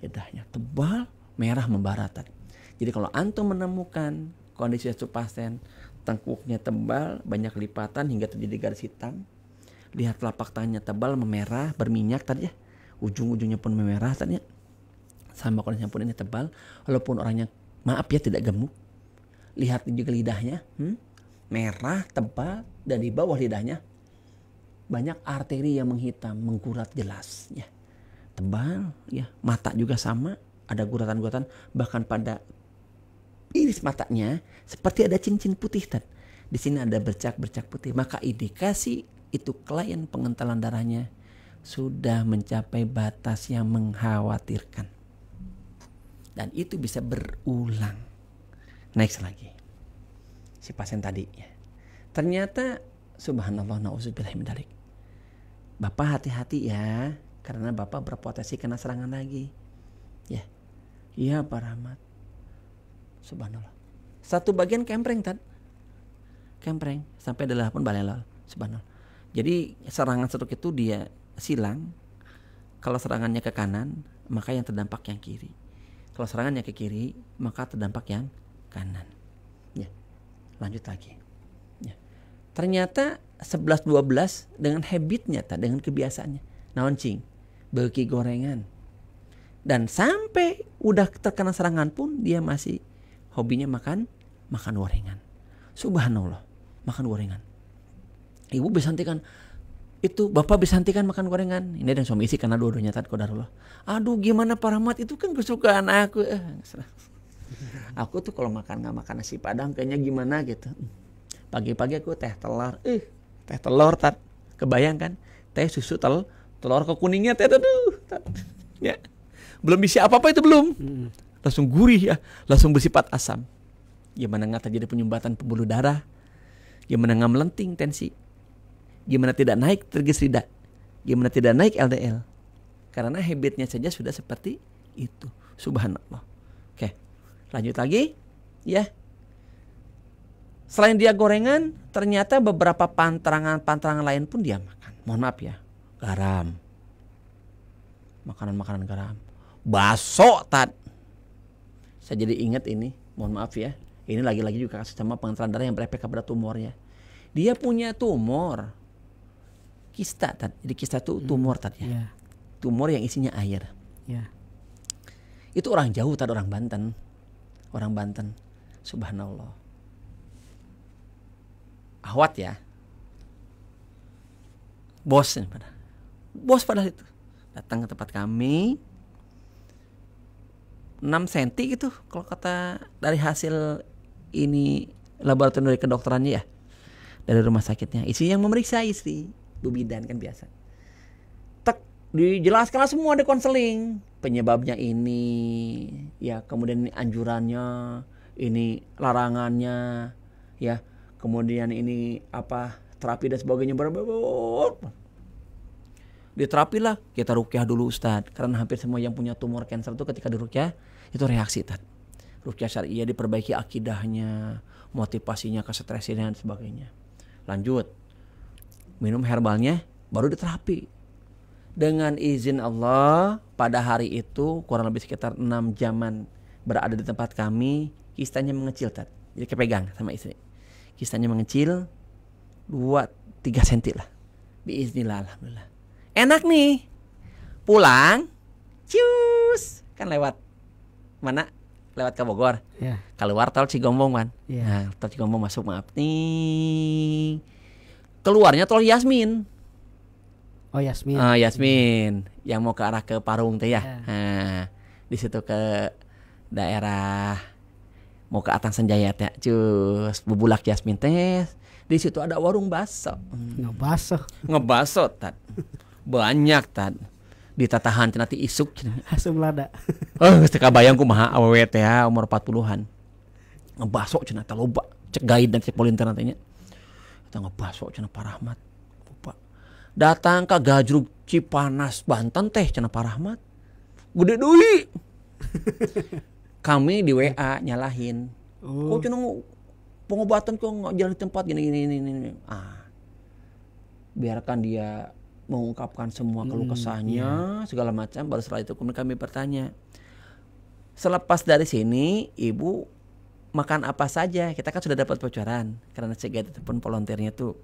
S3: Lidahnya tebal, merah membara tadi. Jadi kalau antum menemukan kondisi stroke pasien, tengkuknya tebal, banyak lipatan hingga terjadi garis hitam. Lihat telapak tangannya tebal, memerah, berminyak tadi ya. Ujung-ujungnya pun memerah tadi ya. Sama kondisinya pun ini tebal, walaupun orangnya maaf ya tidak gemuk. Lihat juga lidahnya, merah, tebal, dan di bawah lidahnya banyak arteri yang menghitam, menggurat jelas ya. Tebal ya, mata juga sama, ada guratan-guratan, bahkan pada iris matanya seperti ada cincin putih tadi. Di sini ada bercak-bercak putih, maka indikasi itu klien pengentalan darahnya sudah mencapai batas yang mengkhawatirkan. Dan itu bisa berulang. Next lagi. Si pasien tadi ya. Ternyata subhanallah nauzubillahi min dzalik. Bapak hati-hati ya, karena Bapak berpotensi kena serangan lagi. Ya. Iya Pak Rahmat. Subhanallah. Satu bagian kempreng Kempreng sampai adalah pun balelal. Subhanallah. Jadi serangan stroke itu dia silang. Kalau serangannya ke kanan, maka yang terdampak yang kiri. Kalau serangannya ke kiri, maka terdampak yang kanan. Ya. Lanjut lagi. Ya. Ternyata 11-12 dengan habitnya, dengan kebiasaannya. Naon cing? Beuki gorengan. Dan sampai udah terkena serangan pun dia masih hobinya makan gorengan. Subhanallah, makan gorengan. Ibu bisa hentikan itu, bapak bisa hentikan makan gorengan. Ini dan suami istri karena dua-duanya tadi qadarullah. Aduh gimana Pak Rahmat, itu kan kesukaan aku. Aku tuh kalau nggak makan nasi padang kayaknya gimana gitu. Pagi-pagi aku teh telur tat. Kebayang kan? Teh susu telur kekuningnya teh ya. Belum bisa apa-apa itu belum. Langsung gurih ya, langsung bersifat asam. Gimana nggak terjadi penyumbatan pembuluh darah? Gimana nggak melenting tensi? Gimana tidak naik trigliserida? Gimana tidak naik LDL? Karena habitnya saja sudah seperti itu. Subhanallah. Oke, lanjut lagi ya. Selain dia gorengan, ternyata beberapa pantangan lain pun dia makan. Mohon maaf ya, garam, makanan garam, bakso Saya jadi ingat ini, mohon maaf ya. Ini lagi-lagi juga kasus sama pengentalan darah yang berefek kepada tumornya. Dia punya tumor kista Jadi kista itu tumor ya. Tumor yang isinya air.
S6: Yeah.
S3: Itu orang jauh orang Banten. Subhanallah. Ahwat ya. Bos padahal itu datang ke tempat kami 6 cm gitu kalau kata dari hasil ini laboratorium dari kedokterannya ya, dari rumah sakitnya. Istri yang memeriksa, istri Bu Bidan kan biasa. Dijelaskan semua, ada konseling penyebabnya ini ya, kemudian ini anjurannya, ini larangannya ya, kemudian ini apa terapi dan sebagainya. Diterapilah, kita rukyah dulu Ustadz, karena hampir semua yang punya tumor kanker itu ketika dirukyah itu reaksi rukyah syariah, diperbaiki akidahnya, motivasinya, kestresinya dan sebagainya. Lanjut minum herbalnya, baru diterapi. Dengan izin Allah, pada hari itu kurang lebih sekitar 6 jaman berada di tempat kami, kistanya mengecil, Tad. Jadi kepegang sama istri. Kistanya mengecil 2-3 cm lah. Biiznillah, alhamdulillah. Enak nih. Pulang, cius, kan lewat mana? Lewat ke Bogor.
S6: Ya.
S3: Keluar tol Cigombong, kan.
S6: Ya.
S3: Nah, tol Cigombong masuk, maaf nih. Keluarnya tol Yasmin.
S6: Oh, Yasmin.
S3: Yasmin yang mau ke arah ke Parung teh ya.
S6: Ya.
S3: Nah, di situ ke daerah mau ke Atang Senjaya teh, cus bubulak Yasmin teh. Di situ ada warung bakso. Ngebaso, Tad. Banyak, Tad. Di tatahan cenah ti isuk cenah.
S6: Asum lada.
S3: Geus teu kabayang kumaha awewe teh umur 40-an. Ngebaso cenah teh loba. Cek gaid dan cek polinter nantinya. Kita ngebaso cenah Pak Rahmat. Lupa. Datang ke Gajruk Cipanas Banten teh cenah Pak Rahmat. Gede deui. Kami di WA nyalahin. Kok cenah pengobatan kok nggak jalan di tempat gini. Biarkan dia mengungkapkan semua keluh kesahnya, segala macam. Baru setelah itu kemudian kami bertanya, selepas dari sini ibu makan apa saja? Kita kan sudah dapat bocoran karena CG itu pun volunteernya tuh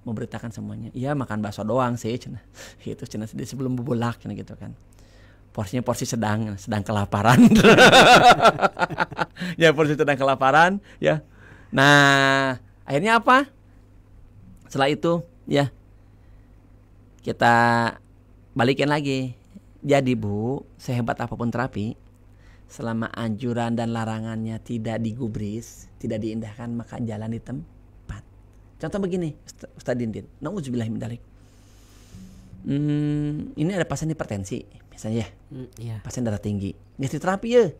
S3: memberitakan semuanya. Iya, makan bakso doang sih cenah. Itu cenah sebelum bubulak cenah gitu kan. Porsinya porsi sedang kelaparan. Ya, porsi sedang kelaparan ya. Nah, akhirnya apa? Setelah itu ya kita balikin lagi. Jadi Bu, sehebat apapun terapi, selama anjuran dan larangannya tidak digubris, tidak diindahkan, maka jalan di tempat. Contoh begini, Ustaz Dindin, na'udzubillah min dzalik. Ini ada pasien hipertensi, misalnya ya. Pasien darah tinggi, nggak diterapi ya.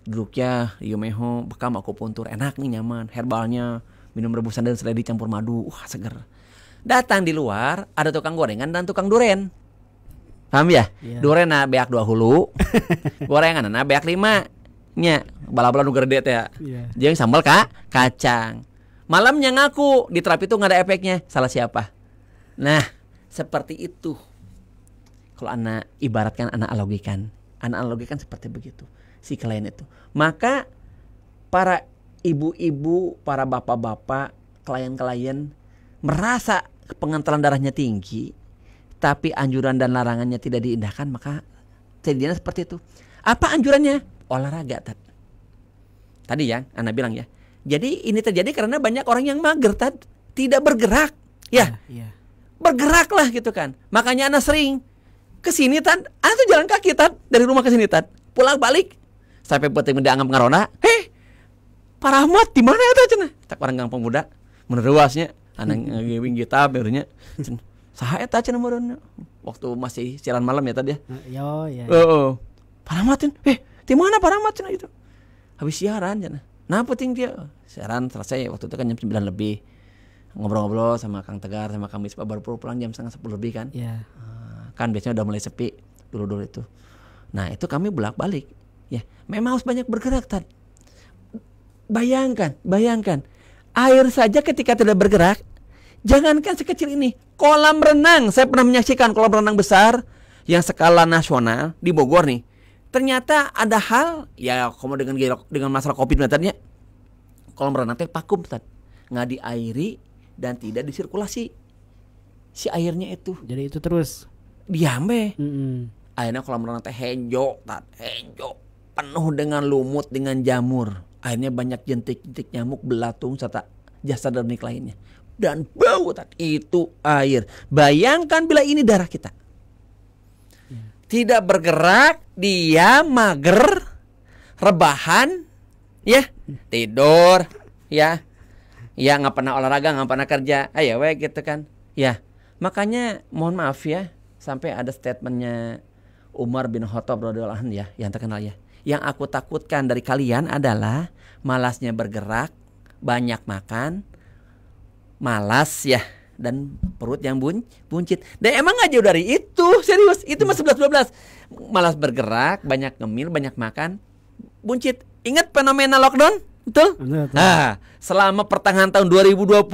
S3: Duduknya, Yumeho, bekam akupuntur, enak nih, nyaman, herbalnya, minum rebusan dan seledri campur madu, wah seger. Datang di luar ada tukang gorengan dan tukang duren. Paham ya? Yeah. Duren na beak 2 hulu. Gorengan na beak 5. Nya, bala-bala nu gede teh ya. Yeah. Jeung sambal kacang. Malamnya ngaku di terapi itu enggak ada efeknya. Salah siapa? Nah, seperti itu. Kalau anak ibaratkan anak analogikan seperti begitu. Si klien itu. Maka para ibu-ibu, para bapak-bapak, klien-klien merasa pengentalan darahnya tinggi, tapi anjuran dan larangannya tidak diindahkan, maka terjadinya seperti itu. Apa anjurannya? Olahraga, Tad. Tadi ya, Ana bilang ya. Jadi ini terjadi karena banyak orang yang mager, Tad, tidak bergerak. Ya. Bergeraklah gitu kan. Makanya Ana sering ke sini, Tad. Ana tuh jalan kaki, Tad, dari rumah ke sini, Tad. Pulang balik sampai penting dianggap ngarona. Pak Rahmat di mana eta cenah? Tak orang Gang Pemuda. Meneruasnya Ana ngewing kitab barunya. Saha eta cenah meureun? Waktu masih siaran malam ya tadi ya.
S6: Yo ya.
S3: Pak Rahmat di mana Pak Rahmat cenah itu? Habis siaran cenah. Nah, penting dia. Siaran selesai waktu itu kan jam 9 lebih. Ngobrol-ngobrol sama Kang Tegar sama Kang Misbah baru pulang jam 9:30 lebih kan. Iya. Kan biasanya udah mulai sepi dulu itu. Nah, itu kami bolak-balik. Ya, memang harus banyak bergerak, Tad. Bayangkan. Air saja ketika tidak bergerak, jangankan sekecil ini, kolam renang. Saya pernah menyaksikan kolam renang besar yang skala nasional di Bogor nih. Ternyata ada hal ya, dengan masalah Covid tadinya. Kolam renang teh vakum, Tad. Nggak diairi dan tidak disirkulasi si airnya itu.
S6: Jadi itu terus
S3: diambe. Akhirnya kolam renang teh hejo, Tad. Hejo, penuh dengan lumut, dengan jamur. Akhirnya banyak jentik-jentik nyamuk, belatung, serta jasad dernik lainnya. Dan bau, Tad. Itu air. Bayangkan bila ini darah kita. Tidak bergerak, dia mager, rebahan, ya, tidur, ya, nggak pernah olahraga, nggak pernah kerja, ayo we gitu kan, ya. Makanya mohon maaf ya, sampai ada statementnya Umar bin Khattab radhiyallahu anhu ya, yang terkenal ya. Yang aku takutkan dari kalian adalah malasnya bergerak, banyak makan, malas ya, dan perut yang buncit. Dan emang gak jauh dari itu, serius. Itu masih 11-12. Malas bergerak, banyak ngemil, banyak makan, buncit. Ingat fenomena lockdown? Betul? Nah, selama pertengahan tahun 2020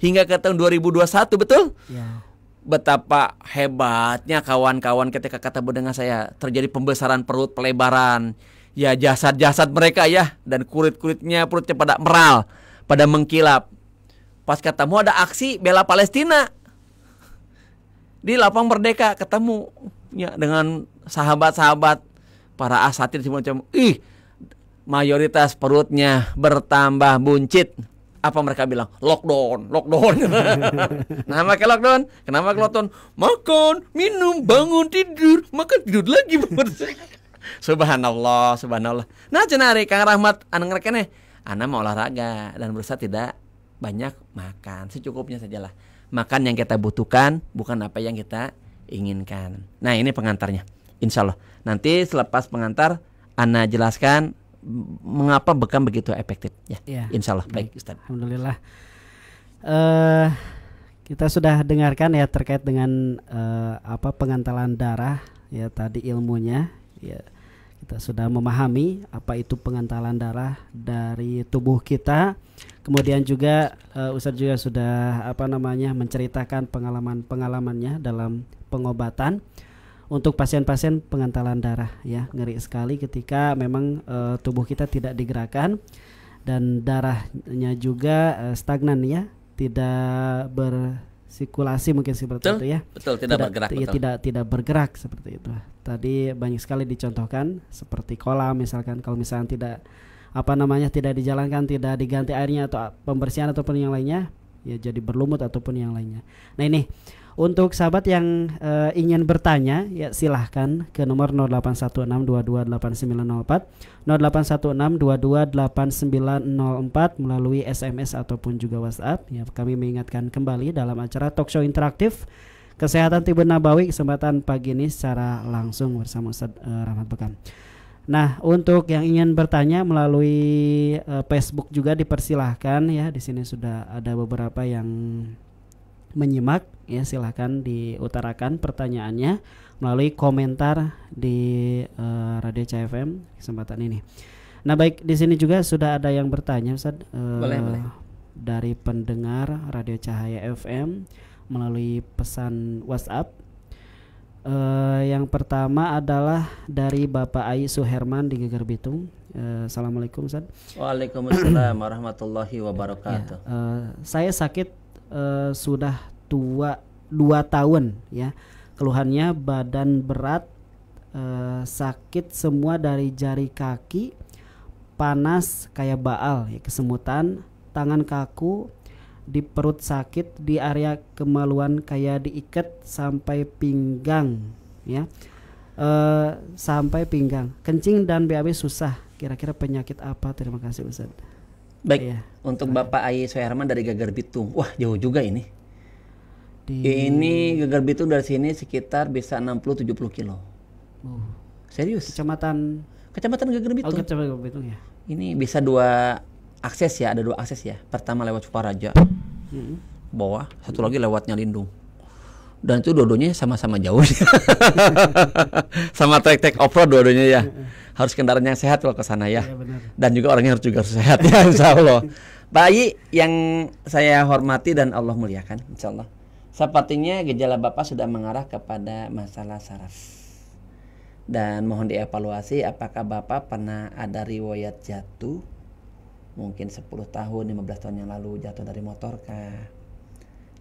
S3: hingga ke tahun 2021, betul?
S6: Ya.
S3: Betapa hebatnya kawan-kawan ketika ketemu dengan saya, terjadi pembesaran perut, pelebaran, ya jasad-jasad mereka ya, dan kulit-kulitnya, perutnya pada meral, pada mengkilap. Pas ketemu ada aksi bela Palestina di Lapang Merdeka, ketemu ya dengan sahabat-sahabat para asatid semacam, mayoritas perutnya bertambah buncit. Apa mereka bilang? Lockdown. Nah, pakai lockdown. Kenapa lockdown? Makan, minum, bangun, tidur, makan, tidur lagi. Subhanallah. Nah, cenari Kang Rahmat anu ngrekene, ana mau olahraga dan berusaha tidak banyak makan, secukupnya sajalah. Makan yang kita butuhkan, bukan apa yang kita inginkan. Nah, ini pengantarnya. Insya Allah nanti selepas pengantar ana jelaskan mengapa bekam begitu efektif ya. Insya Allah. Baik Ustaz.
S6: Alhamdulillah. Kita sudah dengarkan ya terkait dengan pengantalan darah ya, tadi ilmunya ya. Kita sudah memahami apa itu pengantalan darah dari tubuh kita. Kemudian juga Ustadz juga sudah menceritakan pengalamannya dalam pengobatan untuk pasien-pasien pengantalan darah ya. Ngeri sekali ketika memang tubuh kita tidak digerakkan dan darahnya juga stagnan ya, tidak bersirkulasi mungkin seperti itu ya.
S3: Betul, tidak bergerak.
S6: Ya, tidak bergerak seperti itu. Tadi banyak sekali dicontohkan seperti kolam misalkan, kalau misalnya tidak dijalankan, tidak diganti airnya atau pembersihan ataupun yang lainnya, ya jadi berlumut ataupun yang lainnya. Nah, ini untuk sahabat yang ingin bertanya ya silahkan ke nomor 0816228904 0816228904 melalui SMS ataupun juga WhatsApp ya. Kami mengingatkan kembali dalam acara Talkshow Interaktif Kesehatan Tibun Nabawi kesempatan pagi ini secara langsung bersama Ustadz Rahmat Bekam. Nah, untuk yang ingin bertanya melalui Facebook juga dipersilahkan ya. Di sini sudah ada beberapa yang menyimak ya, silahkan diutarakan pertanyaannya melalui komentar di Radio CFM kesempatan ini. Nah, baik, di sini juga sudah ada yang bertanya Ustaz,
S3: boleh.
S6: Dari pendengar Radio Cahaya FM melalui pesan WhatsApp. Yang pertama adalah dari Bapak Ai Suherman di Geger Bitung. Assalamualaikum Ustaz.
S3: Waalaikumsalam warahmatullahi wabarakatuh.
S6: Ya, saya sakit sudah 2 tahun ya. Keluhannya badan berat, sakit semua dari jari kaki, panas kayak baal ya, kesemutan, tangan kaku, di perut sakit, di area kemaluan kayak diikat sampai pinggang ya. Sampai pinggang, kencing dan BAB susah. Kira-kira penyakit apa? Terima kasih Ustaz.
S3: Baik ya. Untuk Bapak Ai Suherman dari Geger Bitung. Wah, jauh juga ini. Ini Geger Bitung dari sini sekitar bisa 60-70 kilo. Serius? Kecamatan Geger Bitung.
S6: Oh, Kecamatan Geger Bitung ya.
S3: Ini bisa 2 akses ya, ada 2 akses ya. Pertama lewat Sukaraja, bawah, satu lagi lewatnya Lindung. Dan itu dua-duanya sama-sama jauh. Sama trek off-road dua-duanya ya. Harus kendaraan yang sehat kalau ke sana ya. Dan juga orangnya harus sehat ya, insya Allah. Pak Ai yang saya hormati dan Allah muliakan, insya Allah. Sepertinya gejala Bapak sudah mengarah kepada masalah saraf. Dan mohon dievaluasi apakah Bapak pernah ada riwayat jatuh, mungkin 10 tahun, 15 tahun yang lalu jatuh dari motor kah?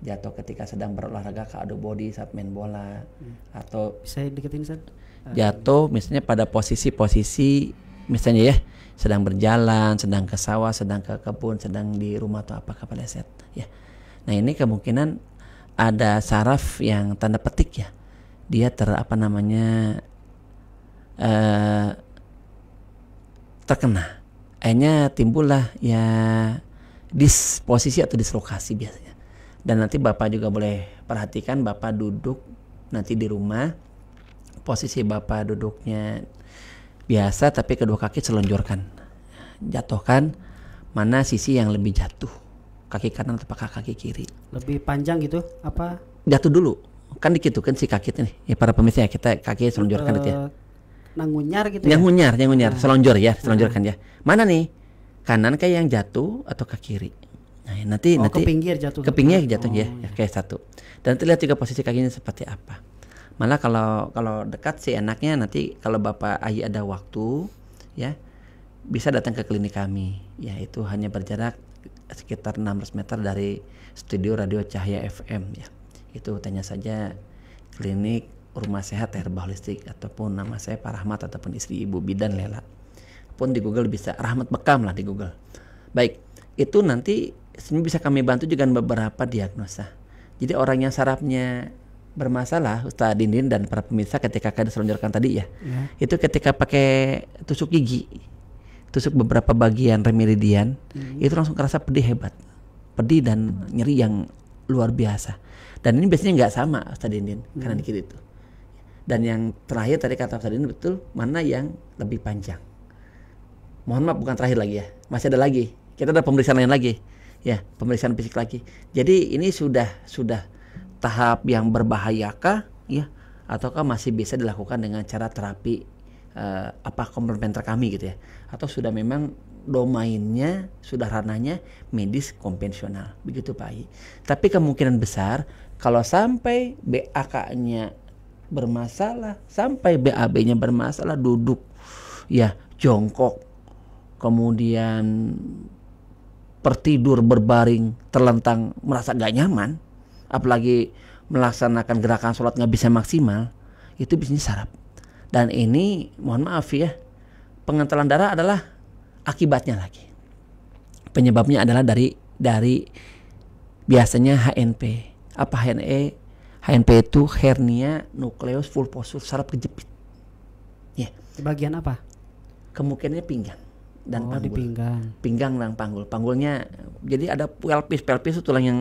S3: Jatuh ketika sedang berolahraga ke adu body saat main bola, atau
S6: bisa deketin Ustaz?
S3: Jatuh misalnya pada posisi misalnya ya, sedang berjalan, sedang ke sawah, sedang ke kebun, sedang di rumah atau apa kepleset ya. Nah, ini kemungkinan ada saraf yang tanda petik ya, dia terkena, akhirnya timbullah ya disposisi atau dislokasi biasanya. Dan nanti Bapak juga boleh perhatikan, Bapak duduk nanti di rumah, posisi Bapak duduknya biasa tapi kedua kaki selonjorkan, jatuhkan mana sisi yang lebih jatuh, kaki kanan atau kaki kiri. Lebih panjang gitu apa? Jatuh dulu, kan dikitu kan si kaki ini ya, para pemirsa ya, kita kaki selonjorkan itu ya.
S6: Nangunyar gitu
S3: ya? Ngunyar, selonjor ya, selonjorkan ya. Mana nih? Kanan kayak yang jatuh atau ke kiri? Nah, nanti
S6: ke pinggir jatuh.
S3: Ke pinggir jatuhnya ya, kayak satu. Dan terlihat juga posisi kakinya seperti apa. Malah kalau dekat sih enaknya nanti kalau Bapak Ayi ada waktu ya bisa datang ke klinik kami. Ya itu hanya berjarak sekitar 600 meter dari studio Radio Cahaya FM ya. Itu tanya saja klinik Rumah Sehat Herbal Holistik ataupun nama saya Pak Rahmat ataupun istri Ibu Bidan Lela. Pun di Google bisa Rahmat Bekam lah di Google. Baik, itu nanti bisa kami bantu juga beberapa diagnosa. Jadi orang yang sarafnya bermasalah, Ustaz Dindin dan para pemirsa ketika kami selonjorkan tadi ya, itu ketika pakai tusuk gigi, tusuk beberapa bagian remiridian, itu langsung kerasa pedih hebat, pedih dan nyeri yang luar biasa. Dan ini biasanya nggak sama Ustaz Dindin, kanan kiri itu. Dan yang terakhir tadi kata Ustaz Dindin betul, mana yang lebih panjang. Mohon maaf bukan terakhir lagi ya, masih ada lagi. Kita ada pemeriksaan lain lagi, ya pemeriksaan fisik lagi. Jadi ini sudah tahap yang berbahayakah ya ataukah masih bisa dilakukan dengan cara terapi komplementer kami gitu ya, atau sudah memang domainnya sudah ranahnya medis konvensional begitu Pak Ayi. Tapi kemungkinan besar kalau sampai BAK-nya bermasalah, sampai BAB-nya bermasalah, duduk ya jongkok, kemudian tertidur berbaring terlentang merasa gak nyaman, apalagi melaksanakan gerakan sholat nggak bisa maksimal, itu bisanya saraf. Dan ini mohon maaf ya, pengentalan darah adalah akibatnya lagi. Penyebabnya adalah dari biasanya HNP. Apa HNP? HNP itu hernia nukleus pulposus, saraf kejepit. Ya.
S6: Di bagian apa?
S3: Kemungkinannya pinggang dan panggul.
S6: Di pinggang.
S3: Pinggang dan panggul. Panggulnya jadi ada pelvis itu tulang yang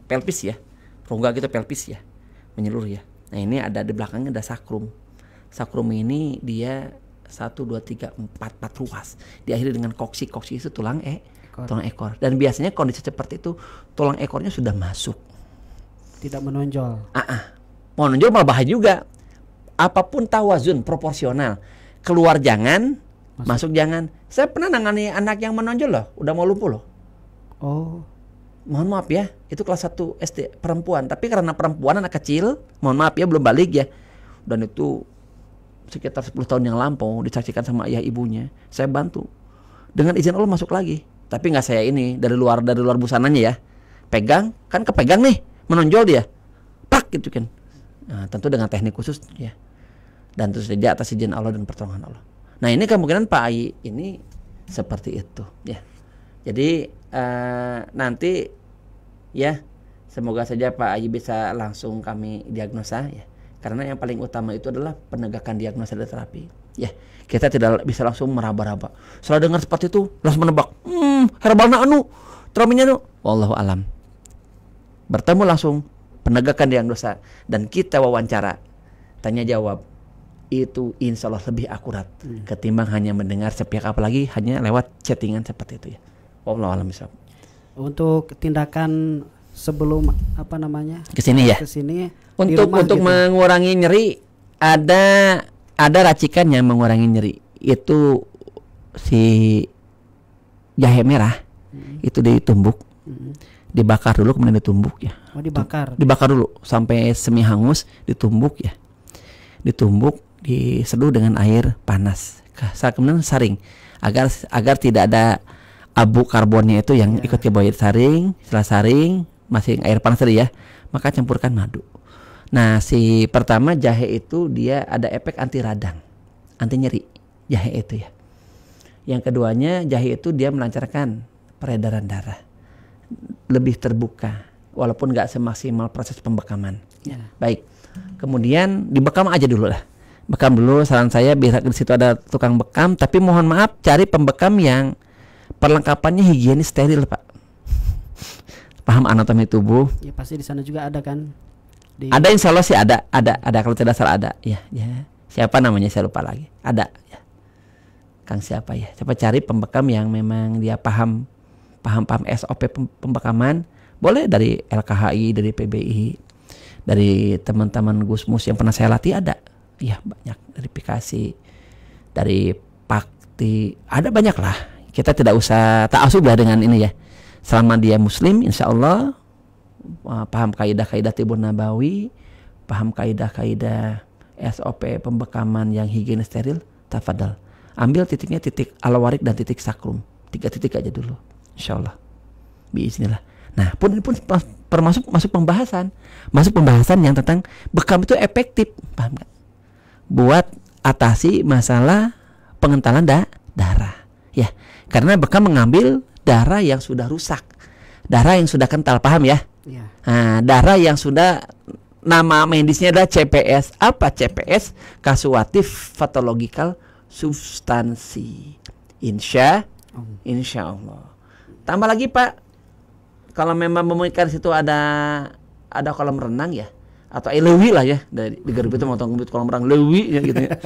S3: pelvis ya. Rongga kita pelvis ya, menyeluruh ya. Nah ini ada di belakangnya ada sakrum. Sakrum ini dia 1, 2, 3, 4 ruas. Diakhiri dengan koksi. Koksi itu tulang ekor. Dan biasanya kondisi seperti itu tulang ekornya sudah masuk.
S6: Tidak menonjol.
S3: Menonjol malah bahaya juga. Apapun tawazun proporsional. Keluar jangan, masuk jangan. Saya pernah nangani anak yang menonjol loh, udah mau lumpuh loh.
S6: Oh.
S3: Mohon maaf ya, itu kelas 1 SD perempuan. Tapi karena perempuan anak kecil, mohon maaf ya belum balik ya. Dan itu sekitar 10 tahun yang lampau disaksikan sama ayah ibunya. Saya bantu. Dengan izin Allah masuk lagi. Tapi nggak saya ini dari luar busananya ya. Pegang, kan kepegang nih, menonjol dia. Pak gitu kan. Nah, tentu dengan teknik khusus ya. Dan terus saja atas izin Allah dan pertolongan Allah. Nah, ini kemungkinan Pak Ayi ini seperti itu ya. Jadi nanti ya semoga saja Pak Ayi bisa langsung kami diagnosa ya, karena yang paling utama itu adalah penegakan diagnosa dan terapi ya. Kita tidak bisa langsung meraba-raba. Setelah dengar seperti itu langsung menebak herbalna terapinya wallahu alam. Bertemu langsung penegakan diagnosa dan kita wawancara tanya jawab, itu insya Allah lebih akurat ketimbang hanya mendengar sepihak, apalagi hanya lewat chattingan seperti itu ya. Wallahu a'lam bishawab.
S6: Untuk tindakan sebelum
S3: kesini ya.
S6: Kesini
S3: untuk gitu. Mengurangi nyeri ada racikan yang mengurangi nyeri. Itu si jahe merah itu ditumbuk, dibakar dulu kemudian ditumbuk ya.
S6: Oh, dibakar.
S3: Dibakar dulu sampai semi hangus, ditumbuk ya. Ditumbuk, diseduh dengan air panas. Kemudian saring agar tidak ada abu karbonnya itu yang ikut ke bawah. Saring, setelah saring masih air panas tadi ya, maka campurkan madu. Nah, si pertama jahe itu dia ada efek anti radang, anti nyeri jahe itu ya. Yang keduanya jahe itu dia melancarkan peredaran darah, lebih terbuka walaupun nggak semaksimal proses pembekaman ya. Baik, kemudian dibekam aja dulu lah, bekam dulu. Saran saya bisa di situ ada tukang bekam, tapi mohon maaf cari pembekam yang perlengkapannya higienis, steril Pak. Paham anatomi tubuh?
S6: Ya pasti di sana juga ada kan?
S3: Ada, insya Allah sih ada kalau tidak salah ada. Ya. Siapa namanya saya lupa lagi. Ada ya. Kang siapa ya? Coba cari pembekam yang memang dia paham SOP pembekaman. Boleh dari LKHI, dari PBI, dari teman-teman Gusmus yang pernah saya latih ada. Iya banyak, dari Pikasi, dari Pakti, ada banyak lah. Kita tidak usah ta'asub lah dengan ini ya. Selama dia muslim, insya Allah paham kaidah-kaidah tibun nabawi, paham kaidah-kaidah SOP pembekaman yang higienis steril, tafadhal. Ambil titiknya titik al-warik dan titik sakrum. 3 titik aja dulu, insya Allah. Bismillah. Nah, pun masuk pembahasan yang tentang bekam itu efektif, paham nggak? Buat atasi masalah pengentalan darah, ya. Karena bekam mengambil darah yang sudah rusak, darah yang sudah kental, paham ya?
S6: Ya.
S3: Nah, darah yang sudah, nama medisnya adalah CPS. Apa CPS? Casuative Pathological Substansi. Insya Allah. Tambah lagi Pak, kalau memang memungkinkan situ ada kolam renang ya, atau lewi lah ya, dari di Garut itu mau tanggung kolam renang lewi ya gitu ya.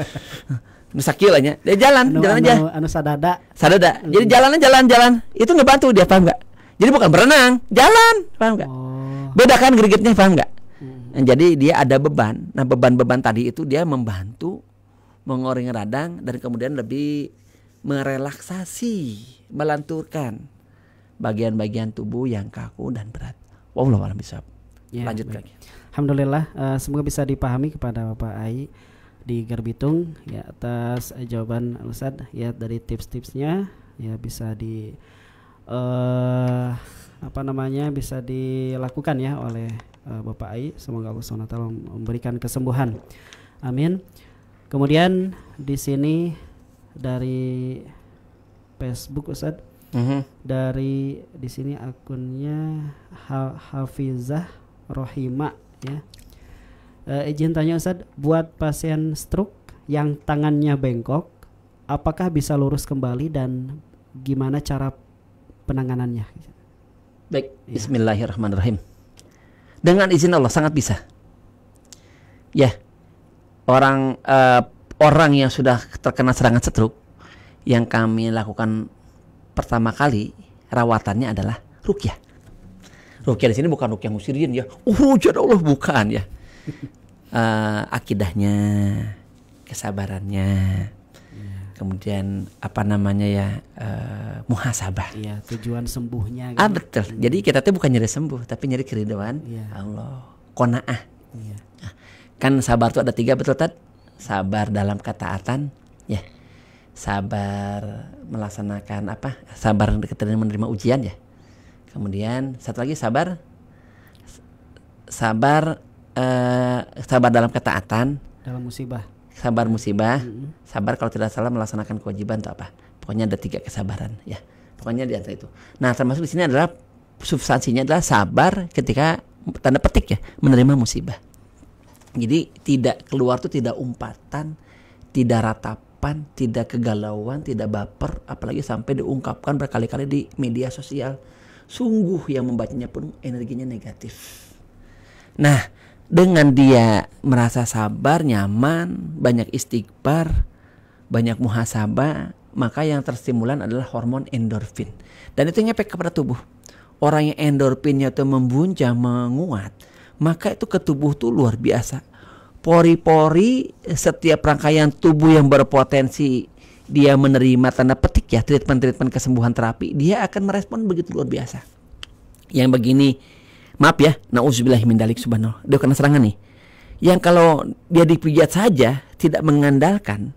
S3: Sakit lah ya, dia jalan aja.
S6: Anu sadada.
S3: Jadi jalan. Itu ngebantu dia, paham nggak? Jadi bukan berenang, jalan, paham nggak? Beda kan gregetnya, paham nggak? Jadi dia ada beban. Nah, beban-beban tadi itu dia membantu mengoring radang dan kemudian lebih merelaksasi, melanturkan bagian-bagian tubuh yang kaku dan berat. Wallahu a'lam bishawab.
S6: Ya,
S3: lanjut
S6: baik.
S3: lagi.
S6: Alhamdulillah, semoga bisa dipahami kepada Bapak Ai di Garbitung ya, atas jawaban Ustadz ya, dari tips-tipsnya ya, bisa di bisa dilakukan ya oleh Bapak Ai. Semoga Allah SWT memberikan kesembuhan. Amin. Kemudian di sini dari Facebook Ustadz, dari di sini akunnya Hafizah Rohima ya. Izin tanya Ustadz, buat pasien stroke yang tangannya bengkok, apakah bisa lurus kembali dan gimana cara penanganannya?
S3: Baik, bismillahirrahmanirrahim. Dengan izin Allah sangat bisa. Ya, orang yang sudah terkena serangan stroke, yang kami lakukan pertama kali rawatannya adalah ruqyah. Ruqyah di sini bukan ruqyah musirin ya. Ya Allah, bukan ya. Akidahnya, kesabarannya, kemudian muhasabah.
S6: Iya, tujuan sembuhnya.
S3: Gitu. Betul. Jadi kita tuh bukan nyari sembuh, tapi nyari keridhaan Allah. Qanaah.
S6: Iya.
S3: Kan sabar itu ada 3, betul Tad? Sabar dalam ketaatan, ya. Sabar melaksanakan sabar ketika menerima ujian ya. Kemudian satu lagi sabar dalam ketaatan,
S6: dalam musibah.
S3: Sabar musibah, sabar kalau tidak salah melaksanakan kewajiban atau apa. Pokoknya ada 3 kesabaran ya. Pokoknya di antara itu. Nah, termasuk di sini adalah substansinya adalah sabar ketika tanda petik ya menerima musibah. Jadi tidak keluar tuh tidak umpatan, tidak ratapan, tidak kegalauan, tidak baper, apalagi sampai diungkapkan berkali-kali di media sosial. Sungguh yang membacanya pun energinya negatif. Nah, dengan dia merasa sabar, nyaman, banyak istighfar, banyak muhasabah, maka yang terstimulan adalah hormon endorfin. Dan itu ngefek kepada tubuh. Orang yang endorfinnya itu membuncah, menguat, maka itu ke tubuh tuh luar biasa. Pori-pori setiap rangkaian tubuh yang berpotensi dia menerima tanda petik ya treatment kesembuhan terapi, dia akan merespon begitu luar biasa. Yang begini, maaf ya, nauzubillahi min dzalik, subhanallah, dia kena serangan nih. Yang kalau dia dipijat saja tidak mengandalkan,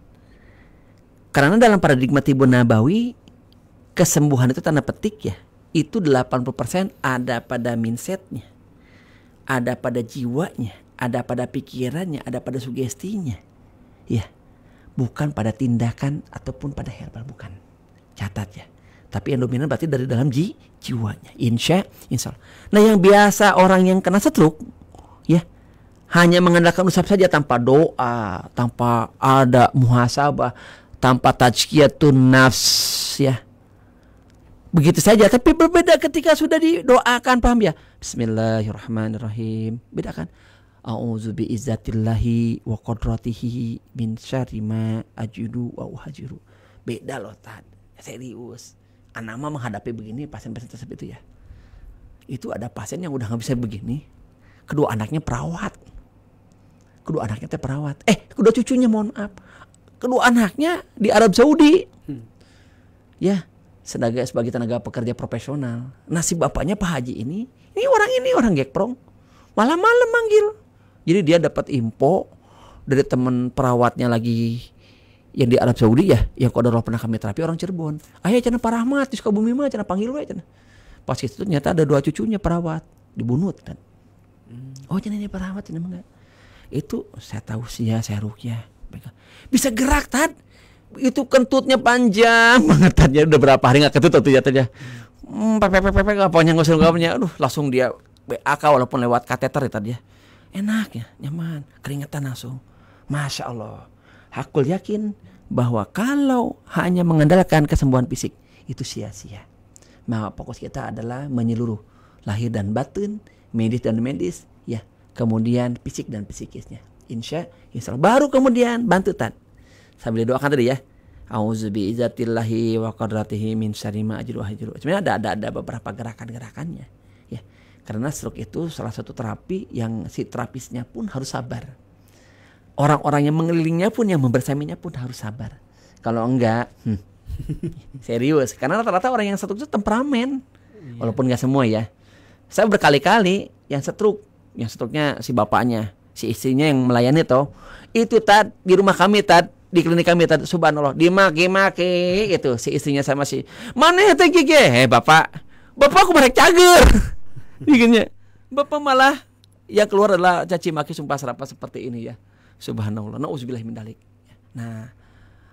S3: karena dalam paradigma tibun nabawi kesembuhan itu tanda petik ya, itu 80% ada pada mindsetnya, ada pada jiwanya, ada pada pikirannya, ada pada sugestinya, ya, bukan pada tindakan ataupun pada herbal, bukan. Catat ya. Tapi yang dominan berarti dari dalam jiwanya. Insya Allah. Nah, yang biasa orang yang kena stroke, ya, hanya mengandalkan usap saja tanpa doa, tanpa ada muhasabah, tanpa tazkiyatun nafs, ya. Begitu saja. Tapi berbeda ketika sudah didoakan, paham ya? Bismillahirrahmanirrahim. Beda kan? A'udzu bi'izzatillahi wa qadratihi min syarri ma ajidu wa uhajiru. Beda loh, Tad. Serius. Anak mah menghadapi begini pasien-pasien tersebut itu ya. Itu ada pasien yang udah gak bisa begini. Kedua anaknya perawat. Kedua cucunya mohon maaf. Kedua anaknya di Arab Saudi. Ya. sebagai tenaga pekerja profesional. Nah si bapaknya Pak Haji ini orang Gekprong, malam-malam manggil. Jadi dia dapat info dari teman perawatnya lagi yang di Arab Saudi ya, yang kodarullah pernah kami terapi orang Cirebon. Ayah cenah Pak Rahmat di Sukabumi mah cenah panggil we cenah. Pas itu ternyata ada 2 cucunya perawat dibunuh kan. Oh cenah ini perawat cenah enggak. Itu saya tahu sih ya, saya rukyah. Bisa gerak tad. Itu kentutnya panjang banget tad. Ya udah berapa hari enggak kentut tuh ya tad ya. Pepek apanya ngusul-ngusulnya. Aduh langsung dia BAK walaupun lewat kateter ya tad ya. Enak ya, nyaman, keringetan langsung. Masya Allah. Hakul yakin bahwa kalau hanya mengandalkan kesembuhan fisik itu sia-sia. Maka fokus kita adalah menyeluruh lahir dan batin, medis dan medis, ya. Kemudian fisik dan psikisnya. Insya Allah. Baru kemudian bantu tan. Sambil doakan tadi ya. Auzu bi izzatillahi wa qadratihi min syarri ma ajru wa ajru. Sebenarnya ada beberapa gerakan-gerakannya, ya. Karena stroke itu salah satu terapi yang si terapisnya pun harus sabar. Orang-orang yang mengelilingnya pun, yang membersaminya pun harus sabar. Kalau enggak, serius. Karena rata-rata orang yang stroke itu temperamen. Walaupun enggak semua ya. Saya berkali-kali yang stroke-nya si bapaknya, si istrinya yang melayani toh. Itu tad di rumah kami tad, di klinik kami tad, subhanallah, dimaki-maki itu si istrinya sama si. Mana ya teh gege? Bapak aku merek cager. Bikinnya. Bapak malah yang keluar adalah caci maki sumpah serapah seperti ini ya. Subhanallah, na'udzubillah min dzalik. Nah,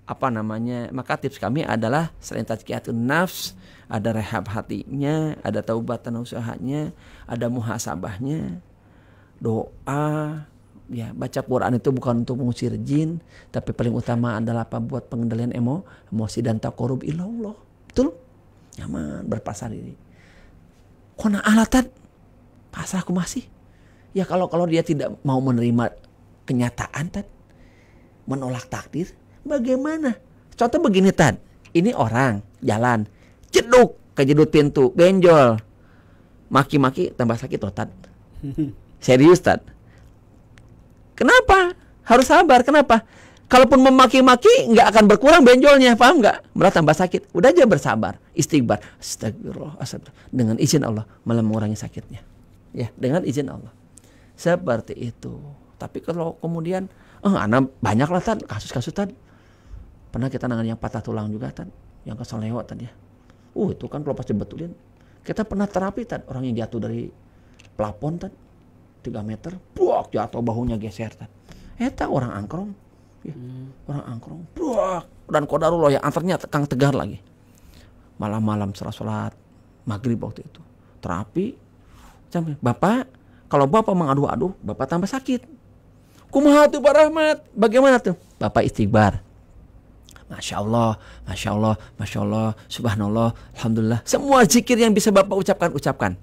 S3: apa namanya? Maka tips kami adalah selain tazkiyatun nafs, ada rehab hatinya, ada taubatan usahanya, ada muhasabahnya, doa, ya baca Quran itu bukan untuk mengusir jin, tapi paling utama adalah apa? Buat pengendalian emosi dan taqarrub ilallah. Betul? Nyaman, berpasrah diri. Kona alatan pasrah aku masih. Ya kalau dia tidak mau menerima kenyataan tad, menolak takdir, bagaimana? Contoh begini tad, ini orang jalan, kejedut pintu, benjol, maki-maki tambah sakit loh tad. Serius tad. Kenapa? Harus sabar. Kenapa? Kalaupun memaki-maki nggak akan berkurang benjolnya, paham nggak? Malah tambah sakit. Udah aja bersabar, istighfar, astagfirullah, dengan izin Allah malah mengurangi sakitnya. Ya, dengan izin Allah. Seperti itu. Tapi kalau kemudian, anak banyak lah tan kasus-kasus tan. Pernah kita nangani yang patah tulang juga tan, yang keseleo tan ya. Itu kan kalau pas dibetulin, kita pernah terapi tan, orang yang jatuh dari plafon tan, 3 meter, buak jatuh bahunya geser tan. Eta orang angkrong, ya. Orang angkrong, buak. Dan qadarullah yang antarnya Kang Tegar lagi. Malam-malam setelah sholat maghrib waktu itu, terapi. Sampai Bapak, kalau Bapak mengadu-adu, Bapak tambah sakit. Kumaha tuh Pak Rahmat? Bagaimana tuh? Bapak istighfar. Masya Allah, Masya Allah, Masya Allah, Subhanallah, Alhamdulillah. Semua zikir yang bisa Bapak ucapkan.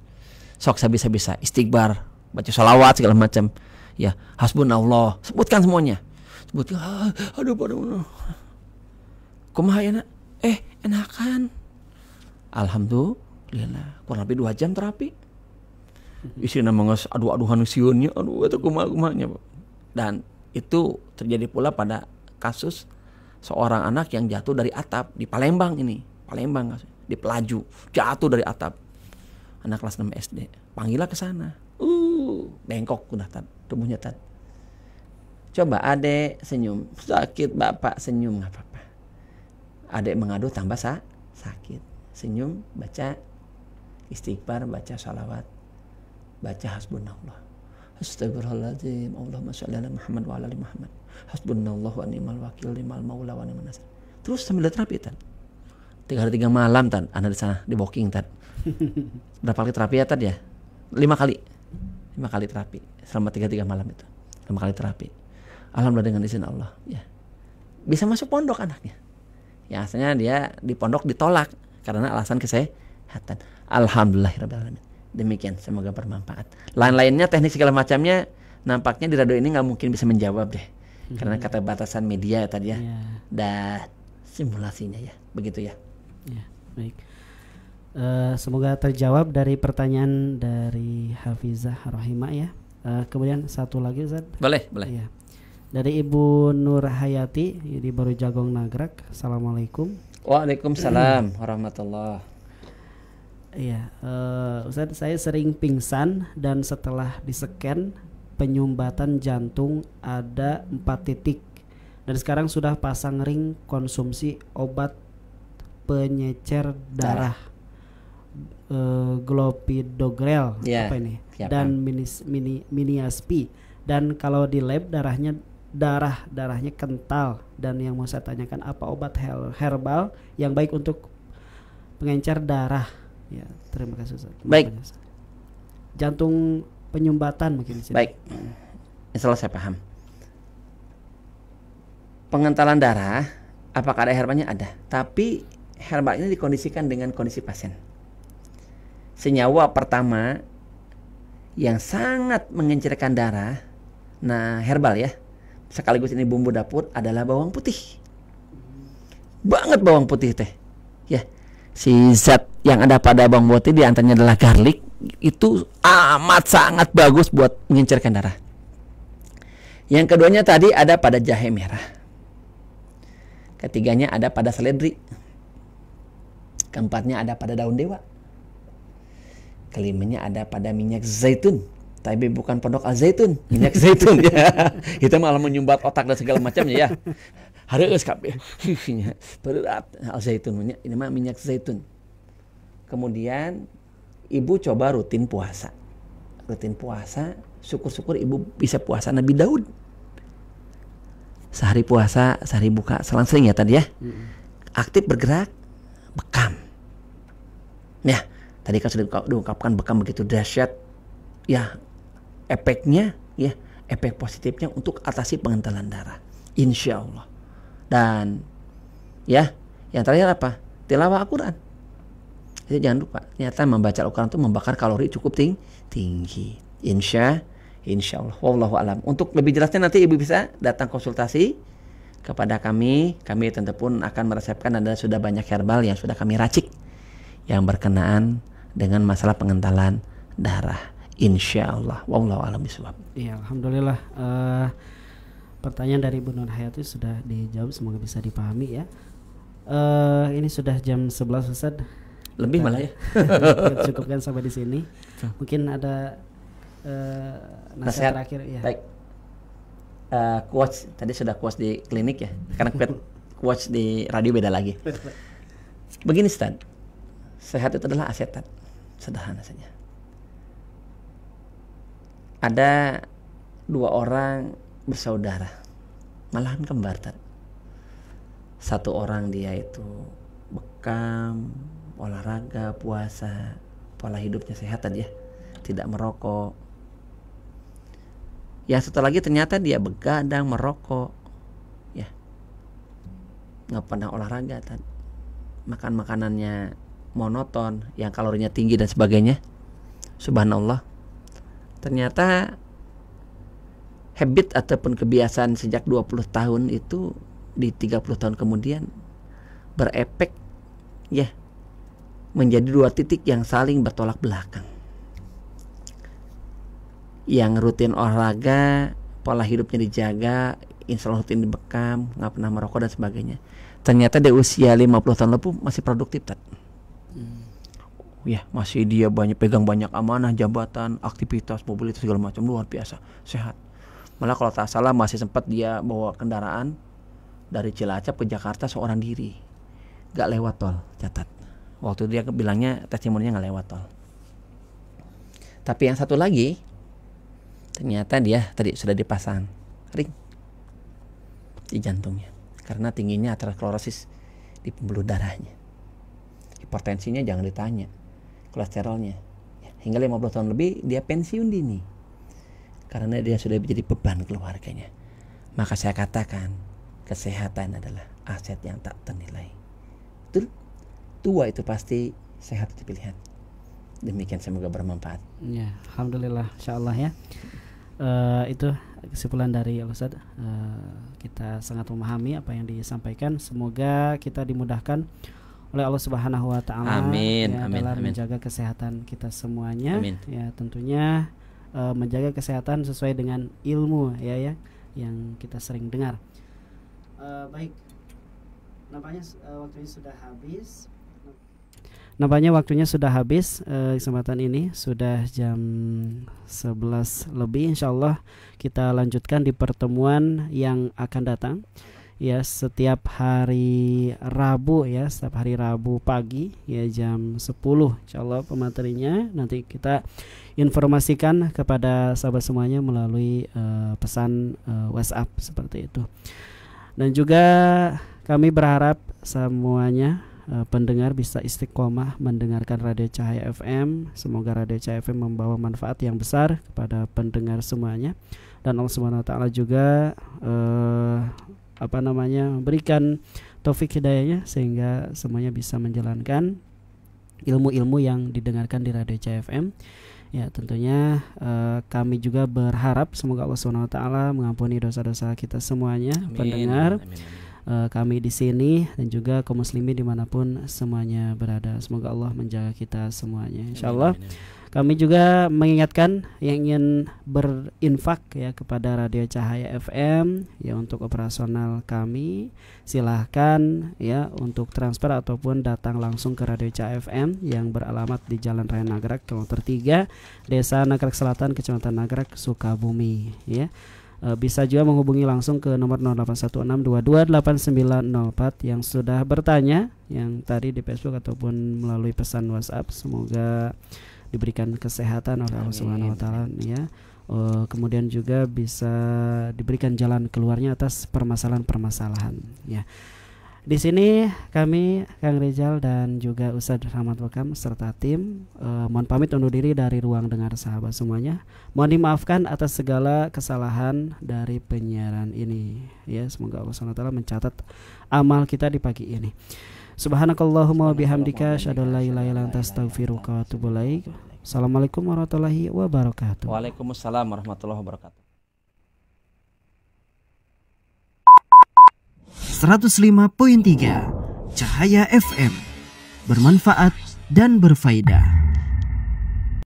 S3: Sok bisa istighfar, baca sholawat segala macam. Ya, hasbunallah. Sebutkan semuanya. Sebutkan. Aduh, kumaha ya nak? Enakan. Alhamdulillah. Kurang lebih 2 jam terapi. Isinya mengas aduh-aduhan siunnya. Aduh, itu kumaha-kumahanya Pak. Dan itu terjadi pula pada kasus seorang anak yang jatuh dari atap di Palembang ini. Palembang, di Pelaju, jatuh dari atap. Anak kelas 6 SD. Panggillah ke sana. Bengkok udah tad, tubuhnya tad. Coba adek senyum. Sakit Bapak senyum enggak apa-apa. Adek mengadu tambah sakit. Senyum, baca istighfar, baca sholawat, baca hasbunallah. Astagfirullahaladzim. Allahumma sholli ala Muhammad wa ala ali Muhammad. Hasbunallah wa ni'mal wakil, ni'mal maula wa ni'man nasir. Terus sambil terapi tan. 3 hari 3 malam tan, Anda di sana di booking tan. Berapa kali terapi ya tan ya? 5 kali. 5 kali terapi selama 3 malam itu. 5 kali terapi. Alhamdulillah dengan izin Allah, ya. Bisa masuk pondok anaknya. Ya asalnya dia di pondok ditolak karena alasan kesehatan. Alhamdulillahirabbil alamin. Demikian, semoga bermanfaat. Lain-lainnya teknik segala macamnya nampaknya di radio ini nggak mungkin bisa menjawab deh, karena keterbatasan media ya tadi ya, dan simulasinya ya, begitu ya.
S6: Ya, baik. Semoga terjawab dari pertanyaan dari Hafizah Rahimah ya. Kemudian satu lagi Ustaz.
S3: Boleh.
S6: Ya. Dari Ibu Nur Hayati di Baru Jagong Nagrak. Assalamualaikum.
S3: Waalaikumsalam warahmatullah.
S6: Iya, Ustadz, saya sering pingsan dan setelah diseken penyumbatan jantung ada 4 titik dan sekarang sudah pasang ring konsumsi obat penyecer darah Glopidogrel apa ini dan Miniaspi, dan kalau di lab darahnya kental, dan yang mau saya tanyakan apa obat herbal yang baik untuk pengencer darah. Ya, terima kasih Ustaz.
S3: Baik.
S6: Jantung penyumbatan mungkin di sini.
S3: Baik. Insyaallah saya paham. Pengentalan darah, apakah ada herbalnya? Ada. Tapi herbal ini dikondisikan dengan kondisi pasien. Senyawa pertama yang sangat mengencerkan darah, nah herbal ya, sekaligus ini bumbu dapur, adalah bawang putih. Banget bawang putih teh. Ya. Si zat yang ada pada bawang putih diantaranya adalah garlic, itu amat sangat bagus buat mengencerkan darah. Yang keduanya tadi ada pada jahe merah. Ketiganya ada pada seledri. Keempatnya ada pada daun dewa. Kelimanya ada pada minyak zaitun, tapi bukan pondok al zaitun, minyak zaitun ya. Itu malah menyumbat otak dan segala macamnya ya. Harus kabeh. Berat al zaitun, ini mah minyak zaitun. Kemudian ibu coba rutin puasa. Rutin puasa, syukur-syukur ibu bisa puasa Nabi Daud. Sehari puasa, sehari buka, selang-seling ya tadi ya. Aktif bergerak, bekam. Nah, tadi kan sudah diungkapkan bekam begitu dahsyat. Ya, efeknya ya, efek positifnya untuk atasi pengentalan darah. Insya Allah. Dan ya, yang terakhir apa? Tilawah Al-Quran. Jadi jangan lupa, ternyata membaca Al-Quran itu membakar kalori cukup tinggi. Insya Allah. Wallahu alam. Untuk lebih jelasnya nanti ibu bisa datang konsultasi kepada kami. Kami tentu pun akan meresepkan, ada sudah banyak herbal yang sudah kami racik yang berkenaan dengan masalah pengentalan darah. Insya Allah. Wallahu alam bishawab.
S6: Iya, alhamdulillah. Pertanyaan dari Bu Nur Hayati sudah dijawab, semoga bisa dipahami ya. Ini sudah jam 11 Ustaz.
S3: Lebih malah ya.
S6: Cukupkan sampai di sini. Mungkin ada nasihat terakhir ya.
S3: Baik. Quotes tadi sudah quotes di klinik ya. Karena quotes di radio beda lagi. Begini Ustaz. Sehat itu adalah aset. Sederhana saja. Ada 2 orang bersaudara, malahan kembar. Satu orang dia itu bekam, olahraga, puasa, pola hidupnya sehat ya, tidak merokok. Ya satu lagi ternyata dia begadang, merokok, ya, nggak pernah olahraga, makan makanannya monoton, yang kalorinya tinggi dan sebagainya. Subhanallah. Ternyata habit ataupun kebiasaan sejak 20 tahun itu di 30 tahun kemudian berefek ya menjadi 2 titik yang saling bertolak belakang. Yang rutin olahraga, pola hidupnya dijaga, insya Allah rutin dibekam, nggak pernah merokok dan sebagainya. Ternyata di usia 50 tahun lebih masih produktif. Ya, masih dia pegang banyak amanah, jabatan, aktivitas, mobilitas segala macam, luar biasa, sehat. Malah kalau tak salah masih sempat dia bawa kendaraan dari Cilacap ke Jakarta seorang diri, gak lewat tol, catat. Waktu dia bilangnya testimoninya gak lewat tol. Tapi yang satu lagi, ternyata dia tadi sudah dipasang ring di jantungnya karena tingginya aterosklerosis di pembuluh darahnya. Hipertensinya jangan ditanya, kolesterolnya hingga 50 tahun lebih dia pensiun dini karena dia sudah menjadi beban keluarganya. Maka saya katakan kesehatan adalah aset yang tak ternilai. Betul? Tua itu pasti sehat itu pilihan. Demikian, semoga bermanfaat.
S6: Ya, alhamdulillah, insyaallah ya. Itu kesimpulan dari Ustaz. Kita sangat memahami apa yang disampaikan. Semoga kita dimudahkan oleh Allah Subhanahu wa taala dalam menjaga kesehatan kita semuanya. Amin. Ya, tentunya menjaga kesehatan sesuai dengan ilmu ya yang kita sering dengar. Baik. Nampaknya waktunya sudah habis. Kesempatan ini sudah jam 11 lebih. Insyaallah kita lanjutkan di pertemuan yang akan datang. Ya, setiap hari Rabu ya, setiap hari Rabu pagi ya jam 10 insyaallah pematerinya nanti kita informasikan kepada sahabat semuanya melalui pesan WhatsApp seperti itu. Dan juga kami berharap semuanya pendengar bisa istiqomah mendengarkan Radio Cahaya FM. Semoga Radio Cahaya FM membawa manfaat yang besar kepada pendengar semuanya, dan Allah Subhanahu wa taala juga berikan taufik hidayahnya sehingga semuanya bisa menjalankan ilmu-ilmu yang didengarkan di Radio Cahaya FM. Ya, tentunya kami juga berharap semoga Allah Subhanahu wa taala mengampuni dosa-dosa kita semuanya, amin, pendengar. Amin. Kami di sini dan juga kaum muslimin dimanapun semuanya berada. Semoga Allah menjaga kita semuanya, insyaallah. Kami juga mengingatkan yang ingin berinfak ya kepada Radio Cahaya FM ya untuk operasional kami, silahkan ya untuk transfer ataupun datang langsung ke Radio Cahaya FM yang beralamat di Jalan Raya Nagrak, Kilometer 3, Desa Nagrak Selatan, Kecamatan Nagrak, Sukabumi ya. Bisa juga menghubungi langsung ke nomor 0816228904 yang sudah bertanya yang tadi di Facebook ataupun melalui pesan WhatsApp. Semoga diberikan kesehatan oleh Allah Subhanahu wa taala ya. Kemudian juga bisa diberikan jalan keluarnya atas permasalahan-permasalahan ya. Di sini kami Kang Rizal dan juga Ustadz Rahmat Bekam serta tim mohon pamit undur diri dari ruang dengar sahabat semuanya. Mohon dimaafkan atas segala kesalahan dari penyiaran ini ya. Semoga Allah Subhanahu wa taala mencatat amal kita di pagi ini. Subhanakallahumma wa bihamdika asyhadu an la ilaha illa anta astaghfiruka wa atubu ilaik. Assalamualaikum warahmatullahi wabarakatuh.
S3: Waalaikumsalam warahmatullahi wabarakatuh.
S1: 105.3 Cahaya FM, bermanfaat dan berfaedah.